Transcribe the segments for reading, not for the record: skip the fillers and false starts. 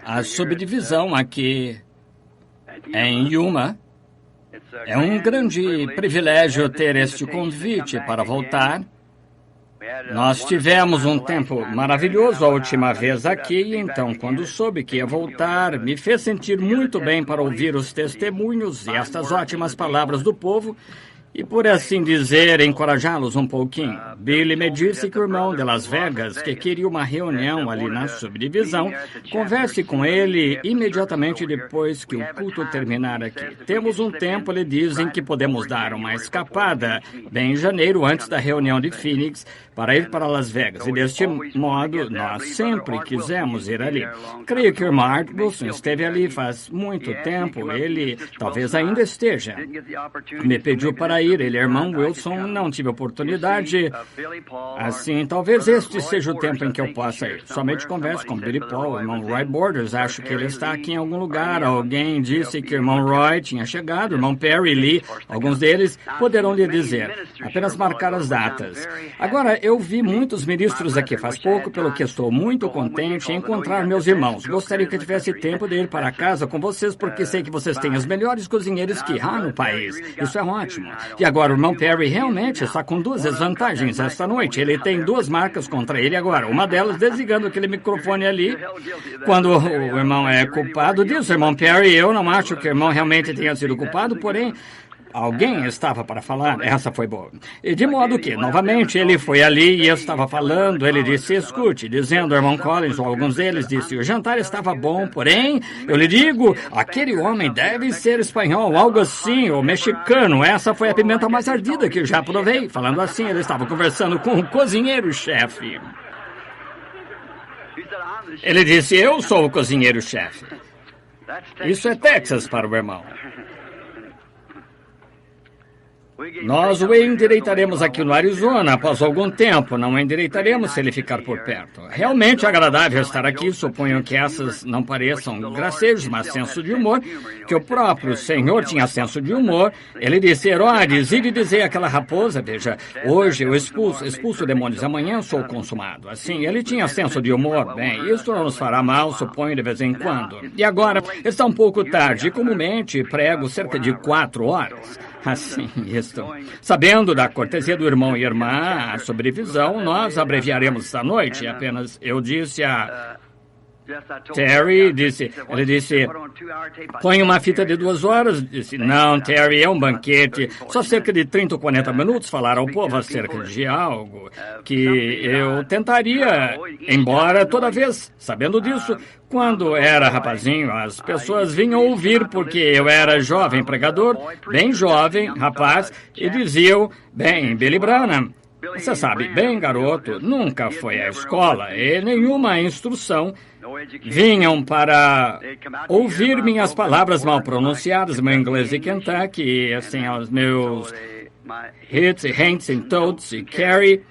A subdivisão aqui em Yuma. É um grande privilégio ter este convite para voltar. Nós tivemos um tempo maravilhoso a última vez aqui, e então, quando soube que ia voltar, me fez sentir muito bem para ouvir os testemunhos e estas ótimas palavras do povo e, por assim dizer, encorajá-los um pouquinho. Billy me disse que o irmão de Las Vegas, que queria uma reunião ali na subdivisão, converse com ele imediatamente depois que o culto terminar aqui. Temos um tempo, ele dizem, que podemos dar uma escapada, bem em janeiro, antes da reunião de Phoenix, para ir para Las Vegas. E deste modo, nós sempre quisemos ir ali. Creio que o irmão Art Wilson esteve ali faz muito tempo. Ele talvez ainda esteja. Me pediu para ir. Ele é irmão Wilson. Não tive oportunidade. Assim, talvez este seja o tempo em que eu possa ir. Somente converso com Billy Paul, o irmão Roy Borders. Acho que ele está aqui em algum lugar. Alguém disse que o irmão Roy tinha chegado. O irmão Perry Lee. Alguns deles poderão lhe dizer. Apenas marcar as datas. Agora, eu vi muitos ministros aqui faz pouco, pelo que estou muito contente em encontrar meus irmãos. Gostaria que eu tivesse tempo de ir para casa com vocês, porque sei que vocês têm os melhores cozinheiros que há no país. Isso é ótimo. E agora, o irmão Perry realmente está com duas desvantagens esta noite. Ele tem duas marcas contra ele agora. Uma delas desligando aquele microfone ali. Quando o irmão é culpado disso, irmão Perry, eu não acho que o irmão realmente tenha sido culpado, porém, alguém estava para falar. Essa foi boa. E de modo que, novamente, ele foi ali e eu estava falando. Ele disse, escute, dizendo ao irmão Collins, ou alguns deles, disse, o jantar estava bom, porém, eu lhe digo, aquele homem deve ser espanhol, algo assim, ou mexicano. Essa foi a pimenta mais ardida que eu já provei. Falando assim, ele estava conversando com o cozinheiro-chefe. Ele disse, eu sou o cozinheiro-chefe. Isso é Texas para o irmão. Nós o endireitaremos aqui no Arizona após algum tempo. Não o endireitaremos se ele ficar por perto. Realmente agradável estar aqui. Suponho que essas não pareçam gracejos, mas senso de humor. Que o próprio Senhor tinha senso de humor. Ele disse, Herodes, e dizer àquela raposa, veja, hoje eu expulso demônios, amanhã sou consumado. Assim, ele tinha senso de humor. Bem, isso não nos fará mal, suponho, de vez em quando. E agora, está um pouco tarde. Comumente prego cerca de 4 horas. Assim, isto. Sabendo da cortesia do irmão e irmã, a sobrevisão, nós abreviaremos esta noite. Apenas eu disse a Terry, ele disse, põe uma fita de 2 horas. Disse, não, Terry, é um banquete. Só cerca de 30 ou 40 minutos falar ao povo acerca de algo que eu tentaria, embora toda vez, sabendo disso, quando era rapazinho, as pessoas vinham ouvir porque eu era jovem pregador, bem jovem, rapaz, e diziam, bem, Billy Branham, você sabe, bem garoto, nunca foi à escola e nenhuma instrução. Vinham para ouvir minhas palavras mal pronunciadas, meu inglês de Kentucky, assim, os meus hits, Hanks e Toads e Carrie.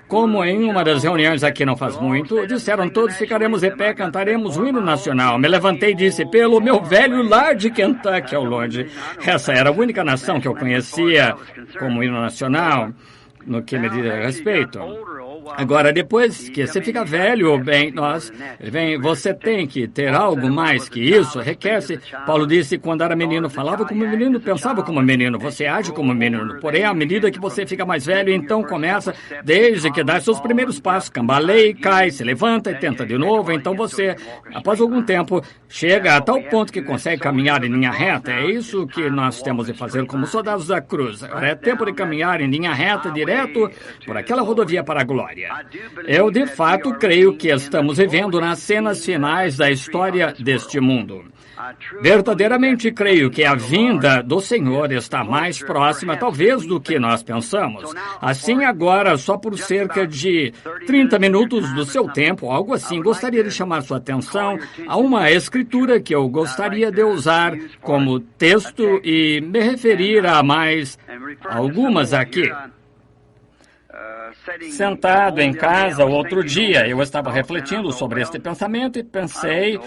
Como em uma das reuniões aqui não faz muito, disseram todos, ficaremos de pé, cantaremos o hino nacional. Me levantei e disse, pelo meu velho lar de Kentucky ao longe. Essa era a única nação que eu conhecia como hino nacional, no que me diz respeito. Agora, depois que você fica velho, bem, você tem que ter algo mais que isso, requer-se. Paulo disse, quando era menino, falava como menino, pensava como menino, você age como menino. Porém, à medida que você fica mais velho, então começa, desde que dá seus primeiros passos, cambaleia, cai, se levanta e tenta de novo, então você, após algum tempo, chega a tal ponto que consegue caminhar em linha reta. É isso que nós temos de fazer como soldados da cruz. É tempo de caminhar em linha reta, direto, por aquela rodovia para a glória. Eu, de fato, creio que estamos vivendo nas cenas finais da história deste mundo. Verdadeiramente creio que a vinda do Senhor está mais próxima, talvez, do que nós pensamos. Assim, agora, só por cerca de 30 minutos do seu tempo, algo assim, gostaria de chamar sua atenção a uma escritura que eu gostaria de usar como texto e me referir a mais algumas aqui. Sentado em casa outro dia, eu estava refletindo sobre este pensamento e pensei,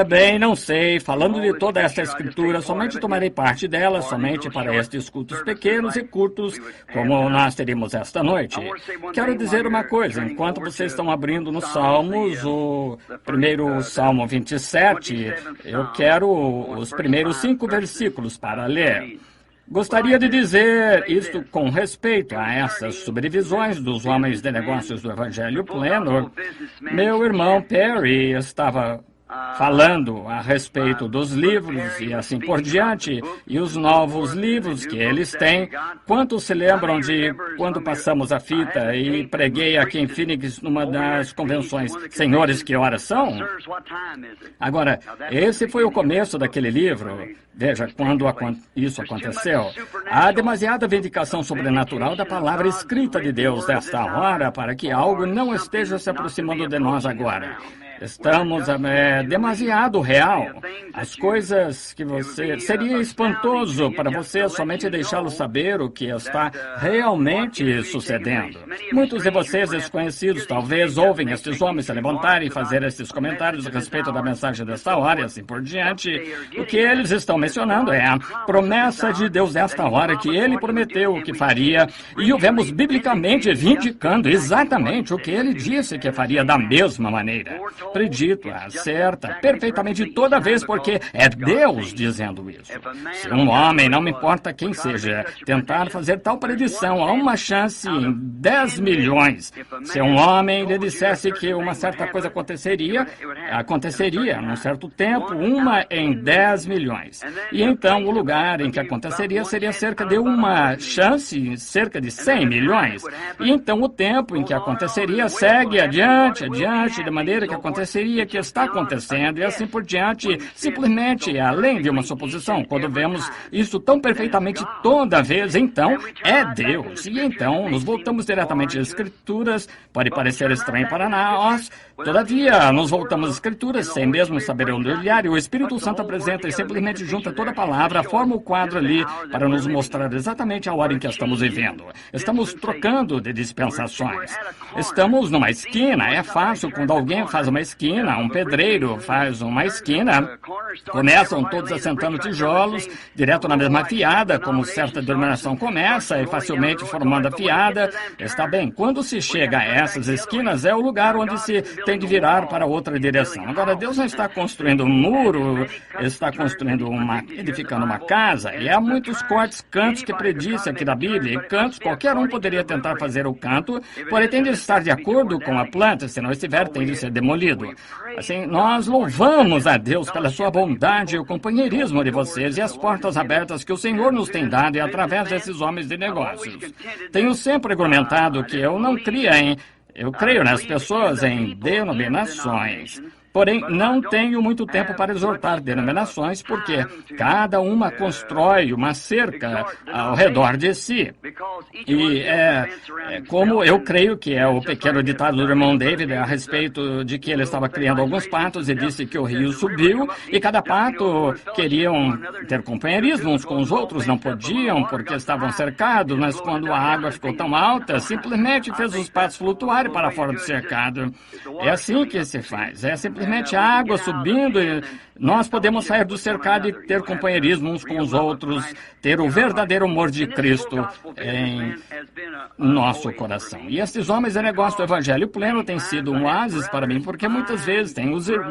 bem, não sei, falando de toda esta escritura, somente tomarei parte dela, somente para estes cultos pequenos e curtos, como nós teríamos esta noite. Quero dizer uma coisa, enquanto vocês estão abrindo nos Salmos, o primeiro Salmo 27, eu quero os primeiros 5 versículos para ler. Gostaria de dizer isto com respeito a essas subdivisões dos homens de negócios do Evangelho Pleno. Meu irmão Perry estava falando a respeito dos livros e assim por diante, e os novos livros que eles têm. Quantos se lembram de quando passamos a fita e preguei aqui em Phoenix numa das convenções, Senhores, que horas são? Agora, esse foi o começo daquele livro. Veja, quando isso aconteceu, há demasiada vindicação sobrenatural da palavra escrita de Deus desta hora para que algo não esteja se aproximando de nós agora. Estamos demasiado real. As coisas que você... Seria espantoso para você somente deixá-lo saber o que está realmente sucedendo. Muitos de vocês desconhecidos talvez ouvem estes homens se levantarem e fazer estes comentários a respeito da mensagem desta hora e assim por diante. O que eles estão mencionando é a promessa de Deus desta hora que Ele prometeu que faria e o vemos biblicamente vindicando exatamente o que Ele disse que faria da mesma maneira. Predito, acerta perfeitamente toda vez, porque é Deus dizendo isso. Se um homem, não me importa quem seja, tentar fazer tal predição, há uma chance em 10 milhões. Se um homem lhe dissesse que uma certa coisa aconteceria num certo tempo, 1 em 10 milhões. E então o lugar em que aconteceria seria cerca de uma chance em cerca de 100 milhões. E então o tempo em que aconteceria segue adiante, de maneira que aconteceria que está acontecendo e assim por diante, simplesmente além de uma suposição. Quando vemos isso tão perfeitamente toda vez, então é Deus. E então nos voltamos diretamente às Escrituras. Pode parecer estranho para nós, todavia nos voltamos às Escrituras sem mesmo saber onde olhar, e o Espírito Santo apresenta e simplesmente junta toda a palavra, forma o quadro ali para nos mostrar exatamente a hora em que estamos vivendo. Estamos trocando de dispensações. Estamos numa esquina. É fácil quando alguém faz uma esquina, um pedreiro faz uma esquina, começam todos assentando tijolos direto na mesma fiada, como certa denominação começa, e facilmente formando a fiada. Está bem, quando se chega a essas esquinas, é o lugar onde se tem de virar para outra direção. Agora, Deus não está construindo um muro, está edificando uma casa, e há muitos cantos que predisse aqui da Bíblia, e cantos, qualquer um poderia tentar fazer o canto, porém tem de estar de acordo com a planta, se não estiver, tem de ser demolido. Assim, nós louvamos a Deus pela sua bondade e o companheirismo de vocês e as portas abertas que o Senhor nos tem dado e através desses homens de negócios. Tenho sempre argumentado que eu creio nas pessoas em denominações. Porém, não tenho muito tempo para exortar denominações, porque cada uma constrói uma cerca ao redor de si. E como eu creio que é o pequeno ditado do irmão David a respeito de que ele estava criando alguns patos e disse que o rio subiu e cada pato queriam ter companheirismo uns com os outros, não podiam porque estavam cercados, mas quando a água ficou tão alta, simplesmente fez os patos flutuarem para fora do cercado. É assim que se faz, é simplesmente a água subindo e nós podemos sair do cercado e ter companheirismo uns com os outros, ter o verdadeiro amor de Cristo em nosso coração. E esses homens de negócio do Evangelho Pleno têm sido um oásis para mim, porque muitas vezes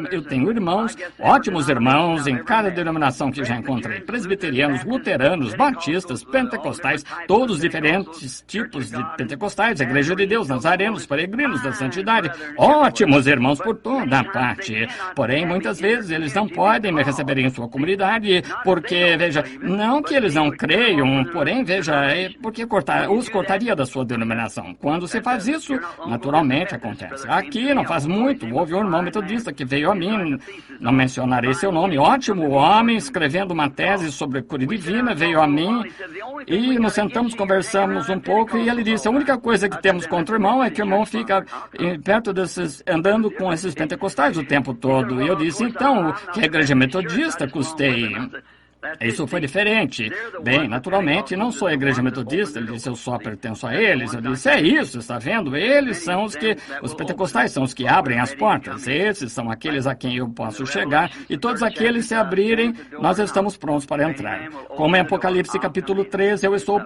eu tenho irmãos, ótimos irmãos, em cada denominação que já encontrei. Presbiterianos, luteranos, batistas, pentecostais, todos diferentes tipos de pentecostais, Igreja de Deus, nazarenos, peregrinos da santidade, ótimos irmãos por toda a parte. Porém, muitas vezes eles não podem me receber em sua comunidade, porque, veja, não que eles não creiam, porém, veja, porque os cortaria da sua denominação. Quando se faz isso, naturalmente acontece. Aqui não faz muito, houve um irmão metodista que veio a mim, não mencionarei seu nome, ótimo homem, escrevendo uma tese sobre cura divina, veio a mim e nos sentamos, conversamos um pouco e ele disse, a única coisa que temos contra o irmão é que o irmão fica perto andando com esses pentecostais o tempo todo. E eu disse, então, que a igreja metodista custei. Isso foi diferente. Bem, naturalmente, não sou a igreja metodista. Ele disse, eu só pertenço a eles. Eu disse, é isso, está vendo? Eles são os pentecostais são os que abrem as portas. Esses são aqueles a quem eu posso chegar. E todos aqueles se abrirem, nós estamos prontos para entrar. Como em Apocalipse capítulo 13, eu estou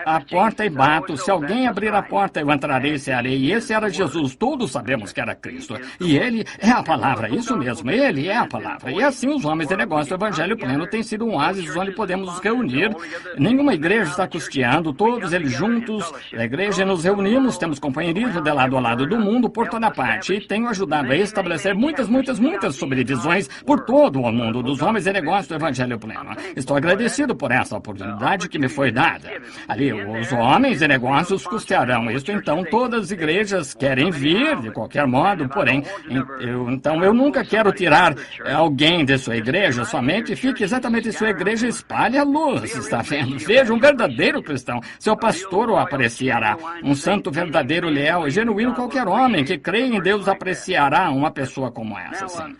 à porta e bato. Se alguém abrir a porta, eu entrarei e cearei. E esse era Jesus. Todos sabemos que era Cristo. E ele é a palavra. Isso mesmo, ele é a palavra. E assim os homens de negócio do Evangelho Pleno têm sido um oásis onde podemos nos reunir. Nenhuma igreja está custeando. Todos eles juntos, a igreja, nos reunimos. Temos companheirismo de lado a lado do mundo, por toda parte. E tenho ajudado a estabelecer muitas subdivisões por todo o mundo dos homens de negócio do Evangelho Pleno. Estou agradecido por essa oportunidade que me foi dada. Ali, os homens de negócios custearão isso, então todas as igrejas querem vir, de qualquer modo, porém, eu nunca quero tirar alguém de sua igreja, somente fique exatamente em sua igreja e espalhe a luz, está vendo? Veja, um verdadeiro cristão, seu pastor o apreciará, um santo verdadeiro, leal e genuíno, qualquer homem que crê em Deus apreciará uma pessoa como essa, sim.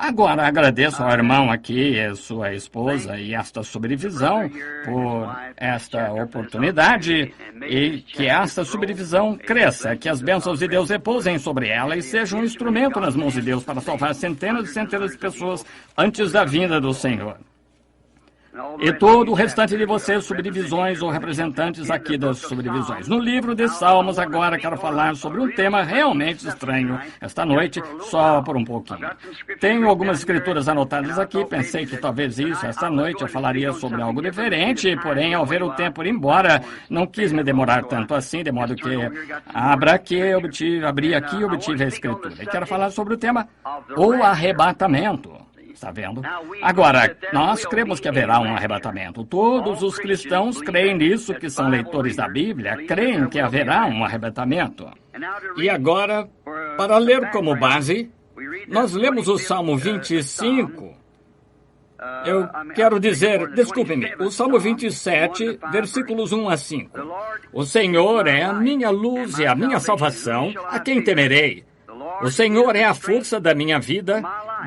Agora, agradeço ao irmão aqui e sua esposa e esta subdivisão por esta oportunidade e que esta subdivisão cresça, que as bênçãos de Deus repousem sobre ela e seja um instrumento nas mãos de Deus para salvar centenas e centenas de pessoas antes da vinda do Senhor. E todo o restante de vocês, subdivisões ou representantes aqui das subdivisões. No livro de Salmos, agora quero falar sobre um tema realmente estranho esta noite, só por um pouquinho. Tenho algumas escrituras anotadas aqui, pensei que talvez esta noite eu falaria sobre algo diferente, porém, ao ver o tempo ir embora, não quis me demorar tanto assim, de modo que abri aqui e obtive a escritura. E quero falar sobre o tema, o arrebatamento. Está vendo? Agora, nós cremos que haverá um arrebatamento. Todos os cristãos creem nisso, que são leitores da Bíblia, creem que haverá um arrebatamento. E agora, para ler como base, nós lemos o Salmo 25. Eu quero dizer, desculpe-me, o Salmo 27, versículos 1 a 5. O Senhor é a minha luz e a minha salvação, a quem temerei? O Senhor é a força da minha vida,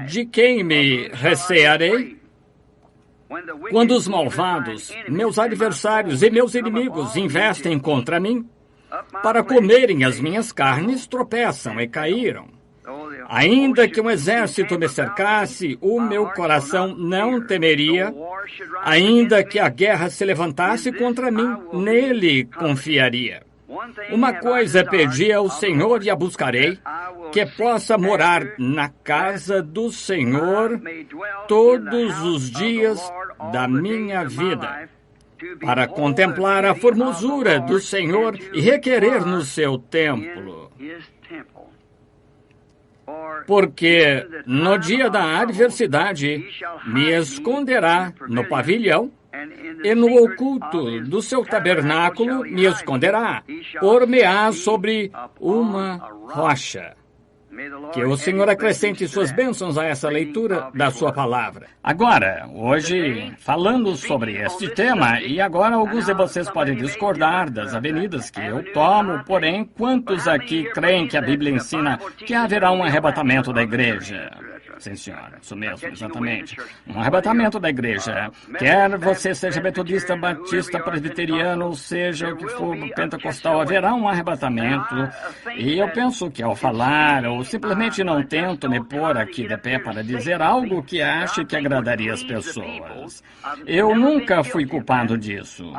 de quem me recearei? Quando os malvados, meus adversários e meus inimigos investem contra mim, para comerem as minhas carnes, tropeçam e caíram. Ainda que um exército me cercasse, o meu coração não temeria. Ainda que a guerra se levantasse contra mim, nele confiaria. Uma coisa pedi ao Senhor e a buscarei, que possa morar na casa do Senhor todos os dias da minha vida, para contemplar a formosura do Senhor e requerer no seu templo. Porque no dia da adversidade me esconderá no pavilhão, e no oculto do seu tabernáculo me esconderá, por-me-á sobre uma rocha. Que o Senhor acrescente suas bênçãos a essa leitura da sua palavra. Agora, hoje, falando sobre este tema, e agora alguns de vocês podem discordar das avenidas que eu tomo, porém, quantos aqui creem que a Bíblia ensina que haverá um arrebatamento da igreja? Sim, senhora, isso mesmo, exatamente. Um arrebatamento da igreja. Quer você seja metodista, batista, presbiteriano, seja o que for, pentecostal, haverá um arrebatamento. E eu penso que ao falar, ou simplesmente não tento me pôr aqui de pé para dizer algo que ache que agradaria as pessoas. Eu nunca fui culpado disso.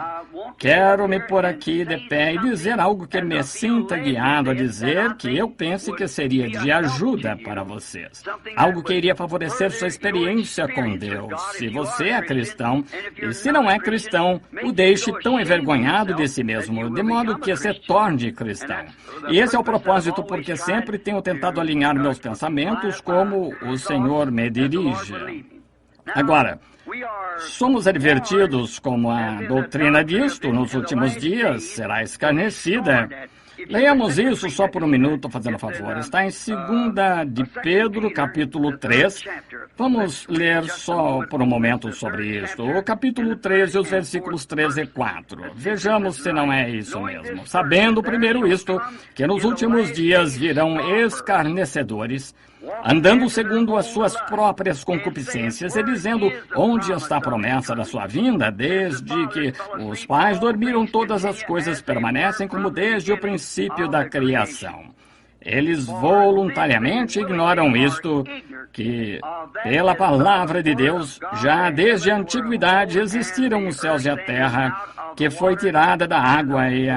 Quero me pôr aqui de pé e dizer algo que me sinta guiado a dizer que eu pense que seria de ajuda para vocês. Algo que iria favorecer sua experiência com Deus. Se você é cristão, e se não é cristão, o deixe tão envergonhado de si mesmo, de modo que se torne cristão. E esse é o propósito, porque sempre tenho tentado alinhar meus pensamentos como o Senhor me dirige. Agora, somos advertidos como a doutrina disto nos últimos dias será escarnecida. Leiamos isso só por um minuto, fazendo favor. Está em 2 de Pedro, capítulo 3. Vamos ler só por um momento sobre isso. O capítulo 3 e os versículos 13 e 4. Vejamos se não é isso mesmo. Sabendo primeiro isto, que nos últimos dias virão escarnecedores, andando segundo as suas próprias concupiscências e dizendo onde está a promessa da sua vinda, desde que os pais dormiram, todas as coisas permanecem como desde o princípio da criação. Eles voluntariamente ignoram isto, que, pela palavra de Deus, já desde a antiguidade existiram os céus e a terra, que foi tirada da água e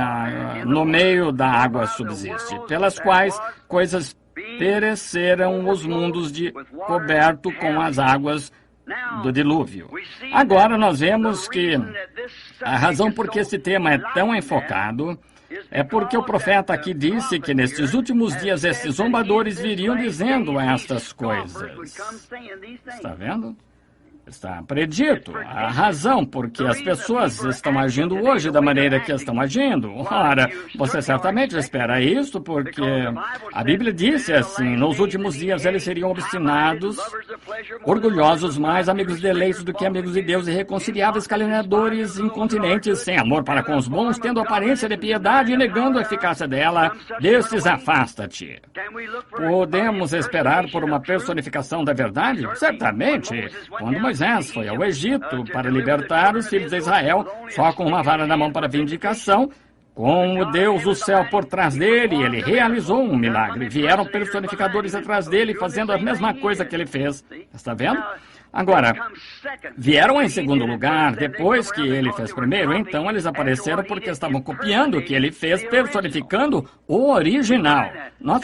no meio da água subsiste, pelas quais coisas pereceram os mundos coberto com as águas do dilúvio. Agora nós vemos que a razão por que esse tema é tão enfocado é porque o profeta aqui disse que nestes últimos dias esses zombadores viriam dizendo estas coisas. Está vendo? Está predito. A razão por que as pessoas estão agindo hoje da maneira que estão agindo. Ora, você certamente espera isso, porque a Bíblia disse assim: nos últimos dias eles seriam obstinados, orgulhosos, mais amigos de deleitos do que amigos de Deus, irreconciliáveis, caluniadores, incontinentes, sem amor para com os bons, tendo aparência de piedade e negando a eficácia dela. Destes afasta-te. Podemos esperar por uma personificação da verdade? Certamente. Quando Moisés foi ao Egito para libertar os filhos de Israel, só com uma vara na mão para vindicação, com o Deus do céu por trás dele, ele realizou um milagre. Vieram personificadores atrás dele, fazendo a mesma coisa que ele fez. Está vendo? Agora, vieram em segundo lugar, depois que ele fez primeiro, então eles apareceram porque estavam copiando o que ele fez, personificando o original. Nós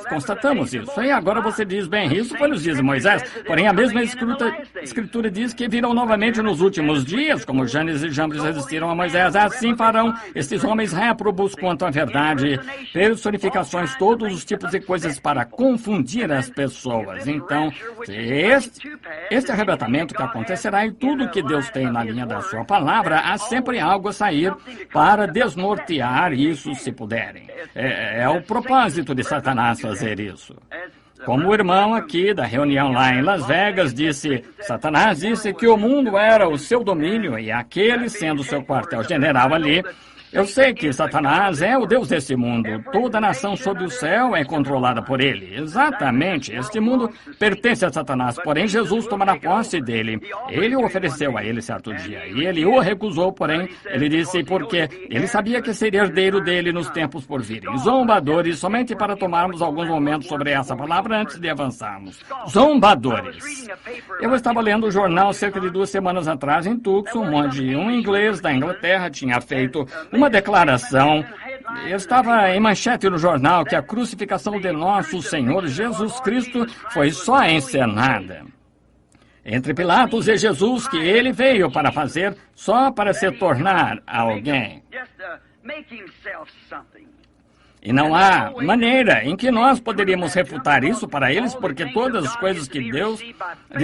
constatamos isso. E agora você diz, bem, isso foi nos dias de Moisés, porém a mesma escritura diz que virão novamente nos últimos dias, como Janes e Jambres resistiram a Moisés, assim farão estes homens réprobos quanto à verdade, personificações, todos os tipos de coisas para confundir as pessoas. Então, este arrebatamento que acontecerá e tudo que Deus tem na linha da sua palavra, há sempre algo a sair para desnortear isso se puderem. É o propósito de Satanás fazer isso. Como o irmão aqui da reunião lá em Las Vegas disse, Satanás disse que o mundo era o seu domínio e aquele sendo o seu quartel-general ali. Eu sei que Satanás é o Deus desse mundo. Toda nação sob o céu é controlada por ele. Exatamente. Este mundo pertence a Satanás, porém Jesus tomará posse dele. Ele o ofereceu a ele certo dia, e ele o recusou, porém, ele disse porque ele sabia que seria herdeiro dele nos tempos por virem. Zombadores, somente para tomarmos alguns momentos sobre essa palavra antes de avançarmos. Zombadores. Eu estava lendo o jornal cerca de 2 semanas atrás em Tucson, onde um inglês da Inglaterra tinha feito uma declaração. Estava em manchete no jornal que a crucificação de nosso Senhor Jesus Cristo foi só encenada. Entre Pilatos e Jesus, que ele veio para fazer só para se tornar alguém. E não há maneira em que nós poderíamos refutar isso para eles, porque todas as coisas de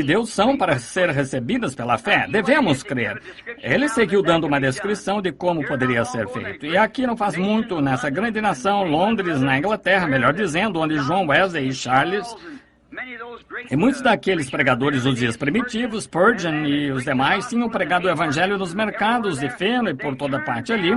Deus são para ser recebidas pela fé. Devemos crer. Ele seguiu dando uma descrição de como poderia ser feito. E aqui não faz muito, nessa grande nação, Londres, na Inglaterra, melhor dizendo, onde John Wesley e Charles e muitos daqueles pregadores dos dias primitivos, Spurgeon e os demais, tinham pregado o evangelho nos mercados de feno e por toda parte ali,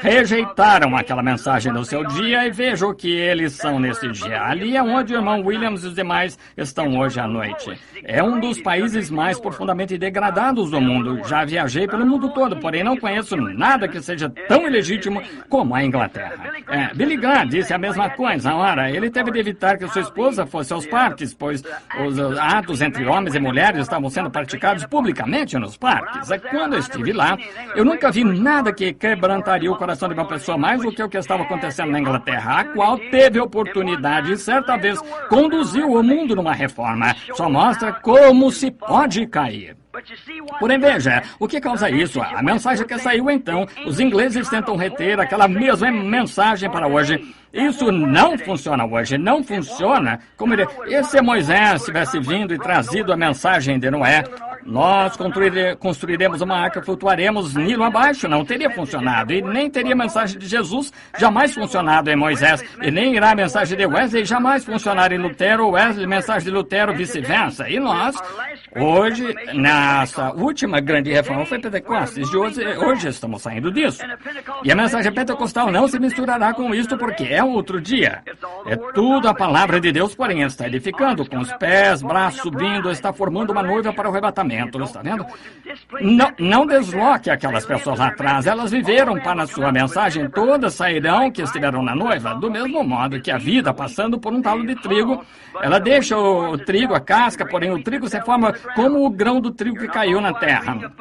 rejeitaram aquela mensagem no seu dia e vejam o que eles são nesse dia. Ali é onde o irmão Williams e os demais estão hoje à noite. É um dos países mais profundamente degradados do mundo. Já viajei pelo mundo todo, porém não conheço nada que seja tão ilegítimo como a Inglaterra. Billy Graham disse a mesma coisa. Ora, ele teve de evitar que sua esposa fosse aos parques, pois os atos entre homens e mulheres estavam sendo praticados publicamente nos parques. Quando eu estive lá, eu nunca vi nada que quebrantaria o coração de uma pessoa mais do que o que estava acontecendo na Inglaterra, a qual teve oportunidade e certa vez conduziu o mundo numa reforma. Só mostra como se pode cair. Porém, veja, o que causa isso? A mensagem que saiu então, os ingleses tentam reter aquela mesma mensagem para hoje. Isso não funciona hoje, não funciona. Como e se Moisés tivesse vindo e trazido a mensagem de Noé? Nós construiremos uma arca, flutuaremos Nilo abaixo. Não teria funcionado. E nem teria a mensagem de Jesus jamais funcionado em Moisés. E nem irá a mensagem de Wesley jamais funcionar em Lutero, ou Wesley, mensagem de Lutero, vice-versa. E nós, hoje, nossa última grande reforma foi Pentecostes. Hoje estamos saindo disso. E a mensagem pentecostal não se misturará com isto, porque até outro dia. É tudo a palavra de Deus, porém está edificando, com os pés, braços subindo, está formando uma noiva para o arrebatamento, está vendo? Não desloque aquelas pessoas lá atrás, elas viveram para a sua mensagem, todas sairão que estiveram na noiva, do mesmo modo que a vida, passando por um talo de trigo, ela deixa o trigo, a casca, porém o trigo se forma como o grão do trigo que caiu na terra.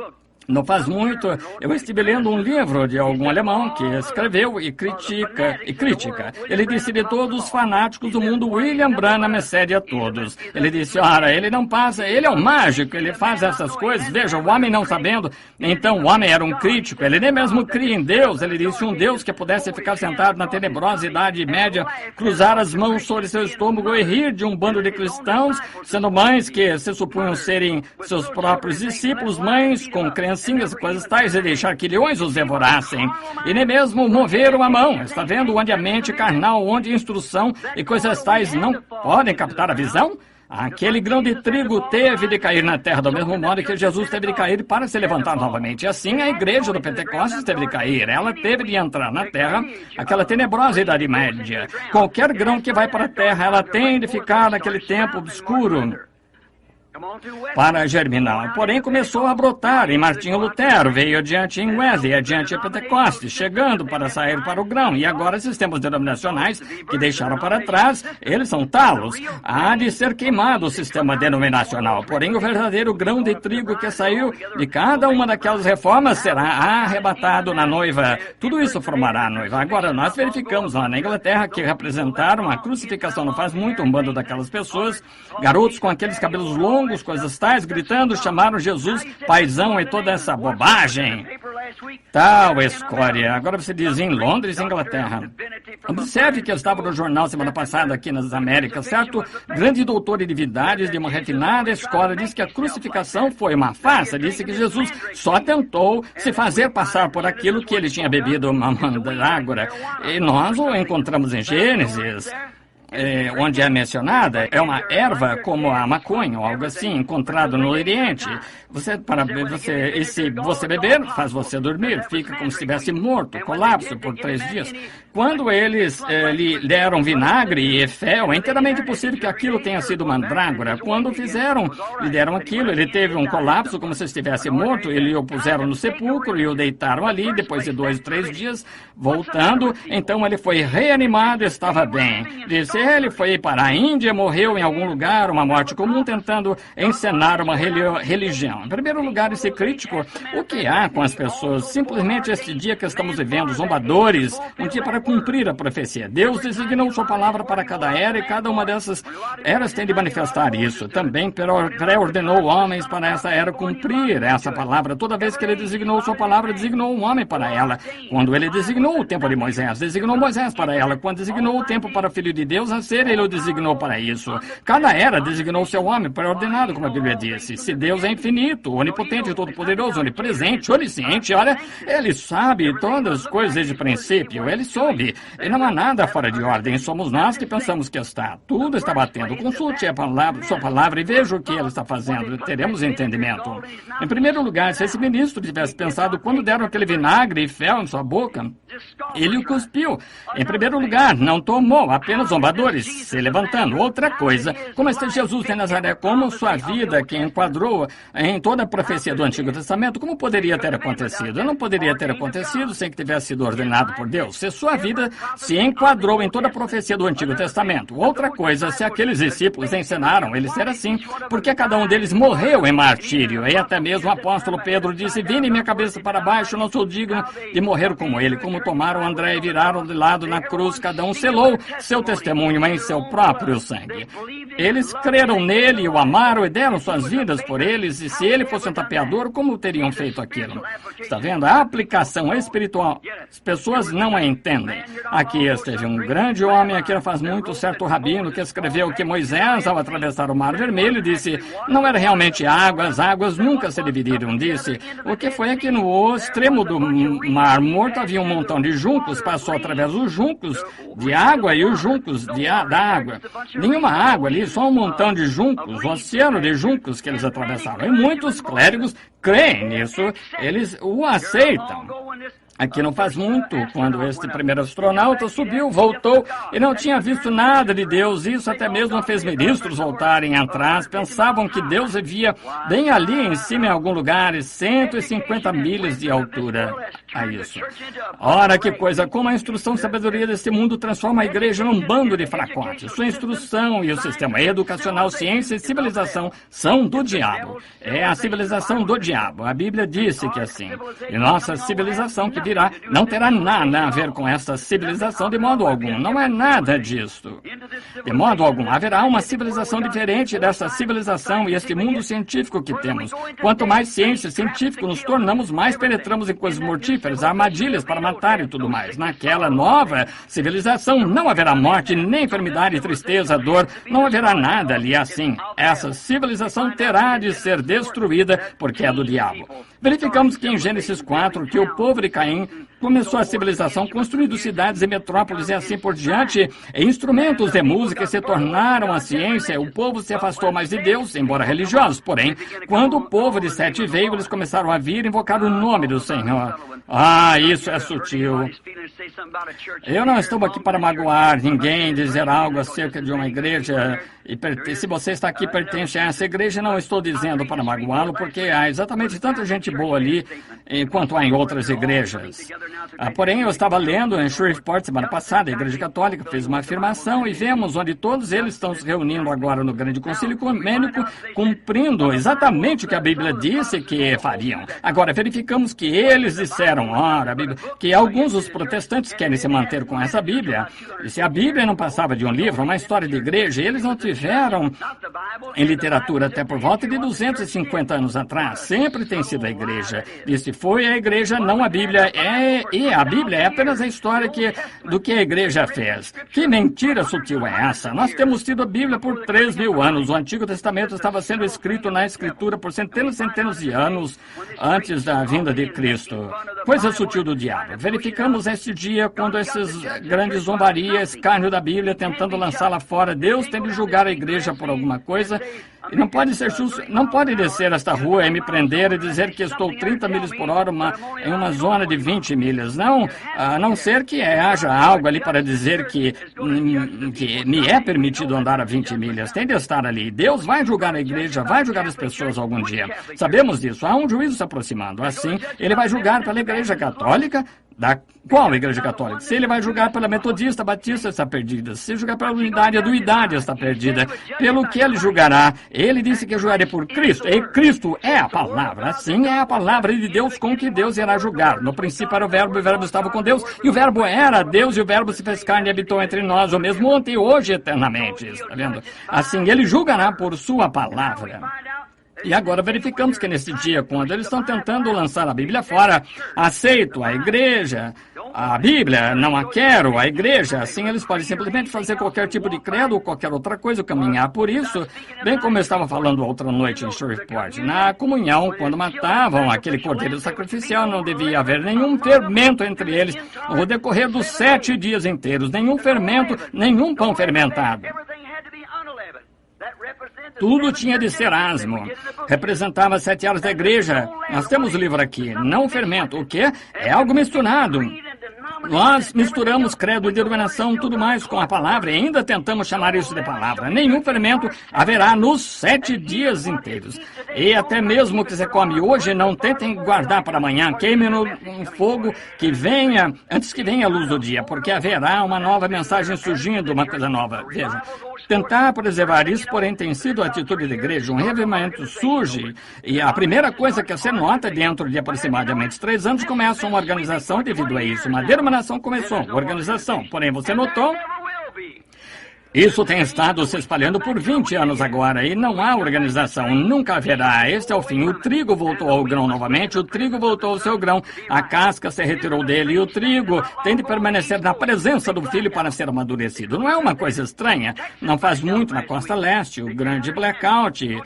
Não faz muito, eu estive lendo um livro de algum alemão que escreveu e crítica. Ele disse: de todos os fanáticos do mundo, William Branham excede a todos. Ele disse: ora, ele não passa, ele é um mágico, ele faz essas coisas, veja, o homem não sabendo. Então o homem era um crítico, ele nem mesmo cria em Deus. Ele disse: um Deus que pudesse ficar sentado na tenebrosa Idade Média, cruzar as mãos sobre seu estômago e rir de um bando de cristãos, sendo mães que se supunham serem seus próprios discípulos, mães com crenças e coisas tais, e deixar que leões os devorassem, e nem mesmo moveram a mão. Está vendo onde a mente carnal, onde a instrução e coisas tais não podem captar a visão? Aquele grão de trigo teve de cair na terra, do mesmo modo que Jesus teve de cair para se levantar novamente. E assim a igreja do Pentecostes teve de cair. Ela teve de entrar na terra, aquela tenebrosa Idade Média. Qualquer grão que vai para a terra, ela tem de ficar naquele tempo obscuro para germinar. Porém, começou a brotar em Martinho Lutero, veio adiante em Wesley, adiante em Pentecostes, chegando para sair para o grão. E agora, sistemas denominacionais que deixaram para trás, eles são talos. Há de ser queimado o sistema denominacional. Porém, o verdadeiro grão de trigo que saiu de cada uma daquelas reformas será arrebatado na noiva. Tudo isso formará a noiva. Agora, nós verificamos lá na Inglaterra que representaram a crucificação não faz muito, um bando daquelas pessoas, garotos com aqueles cabelos longos, coisas tais, gritando, chamaram Jesus paizão e toda essa bobagem. Tal escória. Agora você diz em Londres, Inglaterra. Observe que eu estava no jornal semana passada aqui nas Américas, certo? Grande doutor em divindades de uma refinada escola disse que a crucificação foi uma farsa. Disse que Jesus só tentou se fazer passar por aquilo que ele tinha bebido uma mandrágora. E nós o encontramos em Gênesis. Onde é mencionada, é uma erva como a maconha ou algo assim, encontrado no Oriente. E se você beber, faz você dormir, fica como se estivesse morto, colapso por 3 dias. Quando eles lhe deram vinagre e fel, é inteiramente possível que aquilo tenha sido mandrágora. Quando lhe deram aquilo, ele teve um colapso como se estivesse morto, e o puseram no sepulcro e o deitaram ali, depois de 2, 3 dias, voltando, então ele foi reanimado e estava bem. Disse, ele foi para a Índia, morreu em algum lugar, uma morte comum, tentando encenar uma religião. Em primeiro lugar, esse crítico, o que há com as pessoas? Simplesmente este dia que estamos vivendo, zombadores, um dia para cumprir a profecia. Deus designou sua palavra para cada era, e cada uma dessas eras tem de manifestar isso. Também pré-ordenou homens para essa era cumprir essa palavra. Toda vez que ele designou sua palavra, designou um homem para ela. Quando ele designou o tempo de Moisés, designou Moisés para ela. Quando designou o tempo para o Filho de Deus a ser, ele o designou para isso. Cada era designou seu homem pré-ordenado, como a Bíblia disse. Se Deus é infinito, onipotente, todo-poderoso, onipresente, onisciente, olha, ele sabe todas as coisas desde o princípio. Ele soube. E não há nada fora de ordem. Somos nós que pensamos que está. Tudo está batendo. Consulte sua palavra e veja o que ele está fazendo. Teremos entendimento. Em primeiro lugar, se esse ministro tivesse pensado quando deram aquele vinagre e fel em sua boca, ele o cuspiu. Em primeiro lugar, não tomou, apenas zombadores se levantando. Outra coisa, como este Jesus de Nazaré, como sua vida que enquadrou em toda a profecia do Antigo Testamento, como poderia ter acontecido? Não poderia ter acontecido sem que tivesse sido ordenado por Deus. Se sua vida se enquadrou em toda a profecia do Antigo Testamento. Outra coisa, se aqueles discípulos ensinaram ele ser assim, porque cada um deles morreu em martírio. E até mesmo o apóstolo Pedro disse, vire minha cabeça para baixo, não sou digno de morrer como ele. Como tomaram André e viraram de lado na cruz, cada um selou seu testemunho em seu próprio sangue. Eles creram nele, o amaram e deram suas vidas por eles, e se ele fosse um tapeador, como teriam feito aquilo? Está vendo? A aplicação espiritual, as pessoas não a entendem. Aqui esteve um grande homem, aqui não faz muito, certo rabino, que escreveu que Moisés, ao atravessar o Mar Vermelho, disse, não era realmente água, as águas nunca se dividiram, disse. O que foi é que no extremo do Mar Morto havia um montão de juncos, passou através dos juncos de água e os juncos da água. Nenhuma água ali, só um montão de juncos, um oceano de juncos que eles atravessaram. E muitos clérigos creem nisso, eles o aceitam. aqui não faz muito, quando este primeiro astronauta subiu, voltou e não tinha visto nada de Deus. Isso até mesmo fez ministros voltarem atrás. Pensavam que Deus vivia bem ali em cima em algum lugar, 150 milhas de altura a isso. Ora, que coisa, como a instrução e sabedoria deste mundo transforma a igreja num bando de fracotes. Sua instrução e o sistema educacional, ciência e civilização são do diabo. É a civilização do diabo. A Bíblia disse que assim. E nossa civilização que virá não terá nada a ver com essa civilização de modo algum. Não é nada disso. De modo algum. Haverá uma civilização diferente dessa civilização e este mundo científico que temos. Quanto mais ciência científica nos tornamos, mais penetramos em coisas mortíferas, armadilhas para matar e tudo mais. Naquela nova civilização não haverá morte, nem enfermidade, tristeza, dor. Não haverá nada ali assim. Essa civilização terá de ser destruída porque é do diabo. Verificamos que em Gênesis 4, que o povo de Caim começou a civilização construindo cidades e metrópoles e assim por diante. E instrumentos de música se tornaram a ciência. O povo se afastou mais de Deus, embora religiosos. Porém, quando o povo de Sete veio, eles começaram a vir e invocar o nome do Senhor. Ah, isso é sutil. Eu não estou aqui para magoar ninguém, dizer algo acerca de uma igreja. E se você está aqui pertence a essa igreja, não estou dizendo para magoá-lo, porque há exatamente tanta gente boa ali quanto há em outras igrejas. Porém, eu estava lendo em Shreveport semana passada, a Igreja Católica fez uma afirmação e vemos onde todos eles estão se reunindo agora no Grande Concílio Ecumênico, cumprindo exatamente o que a Bíblia disse que fariam. Agora, verificamos que eles disseram, ora, a Bíblia, que alguns dos protestantes querem se manter com essa Bíblia. E se a Bíblia não passava de um livro, uma história de igreja, eles não tiveram em literatura até por volta de 250 anos atrás. Sempre tem sido a igreja. E se foi a igreja, não a Bíblia. E a Bíblia é apenas a história do que a igreja fez. Que mentira sutil é essa? Nós temos tido a Bíblia por 3.000 anos. O Antigo Testamento estava sendo escrito na Escritura por centenas e centenas de anos antes da vinda de Cristo. Coisa sutil do diabo. Verificamos este dia quando essas grandes zombarias, escárnio da Bíblia, tentando lançá-la fora. Deus tem de julgar a igreja por alguma coisa. E não pode ser justo, não pode descer esta rua e me prender e dizer que estou 30 milhas por hora em uma zona de 20 milhas. Não, a não ser que haja algo ali para dizer que me é permitido andar a 20 milhas. Tem de estar ali. Deus vai julgar a igreja, vai julgar as pessoas algum dia. Sabemos disso. Há um juízo se aproximando. Assim, ele vai julgar pela Igreja Católica. Da qual Igreja Católica? Se ele vai julgar pela Metodista, Batista está perdida. Se julgar pela Unidade, a Duidade está perdida. Pelo que ele julgará, ele disse que julgaria por Cristo. E Cristo é a palavra. Assim é a palavra de Deus com que Deus irá julgar. No princípio era o Verbo, e o Verbo estava com Deus, e o Verbo era Deus, e o Verbo se fez carne e habitou entre nós, o mesmo ontem e hoje eternamente. Está vendo? Assim ele julgará por sua palavra. E agora verificamos que nesse dia, quando eles estão tentando lançar a Bíblia fora, aceito a igreja, a Bíblia, não a quero, a igreja, assim eles podem simplesmente fazer qualquer tipo de credo ou qualquer outra coisa, caminhar por isso, bem como eu estava falando outra noite em Shreveport. Na comunhão, quando matavam aquele cordeiro sacrificial, não devia haver nenhum fermento entre eles no decorrer dos 7 dias inteiros, nenhum fermento, nenhum pão fermentado. Tudo tinha de ser asmo. Representava 7 anos da igreja. Nós temos o livro aqui. Não fermento. O quê? É algo misturado. Nós misturamos credo e denominação, tudo mais com a palavra e ainda tentamos chamar isso de palavra. Nenhum fermento haverá nos 7 dias inteiros. E até mesmo o que você come hoje, não tentem guardar para amanhã. Queime no fogo que venha, antes que venha a luz do dia, porque haverá uma nova mensagem surgindo, uma coisa nova. Veja, tentar preservar isso, porém, tem sido a atitude da igreja. Um revivimento surge e a primeira coisa que você nota dentro de aproximadamente 3 anos começa uma organização devido a isso. Uma denominação começou, organização. Porém, você notou? Isso tem estado se espalhando por 20 anos agora e não há organização, nunca haverá. Este é o fim. O trigo voltou ao grão novamente, o trigo voltou ao seu grão, a casca se retirou dele e o trigo tem de permanecer na presença do filho para ser amadurecido. Não é uma coisa estranha? Não faz muito na costa leste, o grande blackout.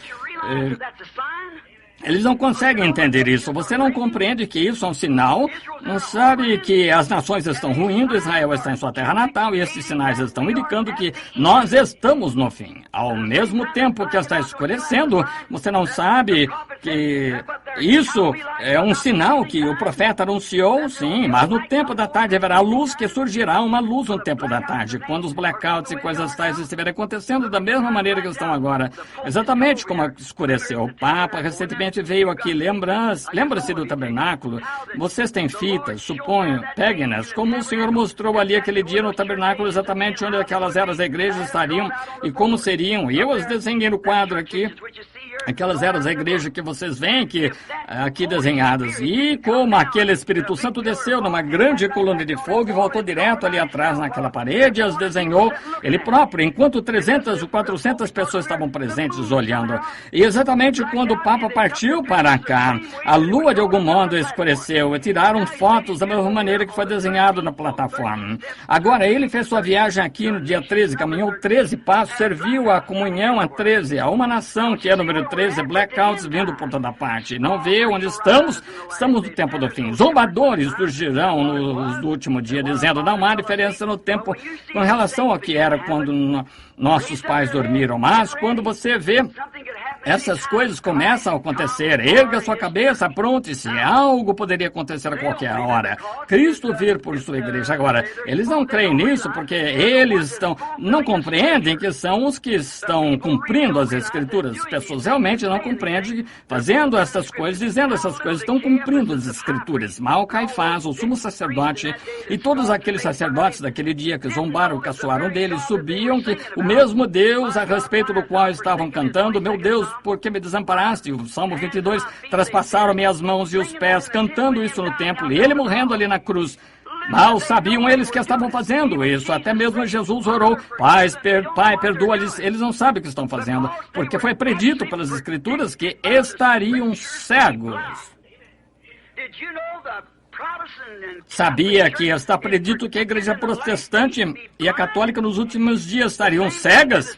Eles não conseguem entender isso. Você não compreende que isso é um sinal? Não sabe que as nações estão ruindo, Israel está em sua terra natal e esses sinais estão indicando que nós estamos no fim. Ao mesmo tempo que está escurecendo, você não sabe que Isso é um sinal que o profeta anunciou, sim, mas no tempo da tarde haverá luz, que surgirá uma luz no tempo da tarde, quando os blackouts e coisas tais estiverem acontecendo da mesma maneira que estão agora. Exatamente como escureceu. O Papa recentemente veio aqui, lembra-se do tabernáculo? Vocês têm fitas, suponho, peguem-nas, como o Senhor mostrou ali aquele dia no tabernáculo, exatamente onde aquelas eras da igreja estariam e como seriam. E eu as desenhei no quadro aqui. Aquelas eras da igreja que vocês veem aqui desenhadas. E como aquele Espírito Santo desceu numa grande coluna de fogo e voltou direto ali atrás naquela parede e as desenhou ele próprio, enquanto 300 ou 400 pessoas estavam presentes olhando. E exatamente quando o Papa partiu para cá, a lua de algum modo escureceu e tiraram fotos da mesma maneira que foi desenhado na plataforma. Agora, ele fez sua viagem aqui no dia 13, caminhou 13 passos, serviu a comunhão a 13, a uma nação que é número 13, blackouts vindo por toda parte. Não vê onde estamos? Estamos no tempo do fim. Zombadores surgirão no último dia, dizendo não há diferença no tempo com relação ao que era quando nossos pais dormiram. Mas quando você vê essas coisas começam a acontecer, erga sua cabeça, apronte-se, algo poderia acontecer a qualquer hora. Cristo vir por sua igreja. Agora, eles não creem nisso porque eles não compreendem que são os que estão cumprindo as Escrituras. As pessoas realmente não compreendem, fazendo essas coisas, dizendo essas coisas, estão cumprindo as Escrituras. Mal Caifás, o sumo sacerdote, e todos aqueles sacerdotes daquele dia que zombaram, caçoaram dele, subiam que o mesmo Deus a respeito do qual estavam cantando, meu Deus, por que me desamparaste? O Salmo 22, traspassaram minhas mãos e os pés, cantando isso no templo, e ele morrendo ali na cruz. Mal sabiam eles que estavam fazendo isso. Até mesmo Jesus orou, Pai, perdoa-lhes, eles não sabem o que estão fazendo, porque foi predito pelas Escrituras que estariam cegos. Sabia que está predito que a igreja protestante e a católica nos últimos dias estariam cegas?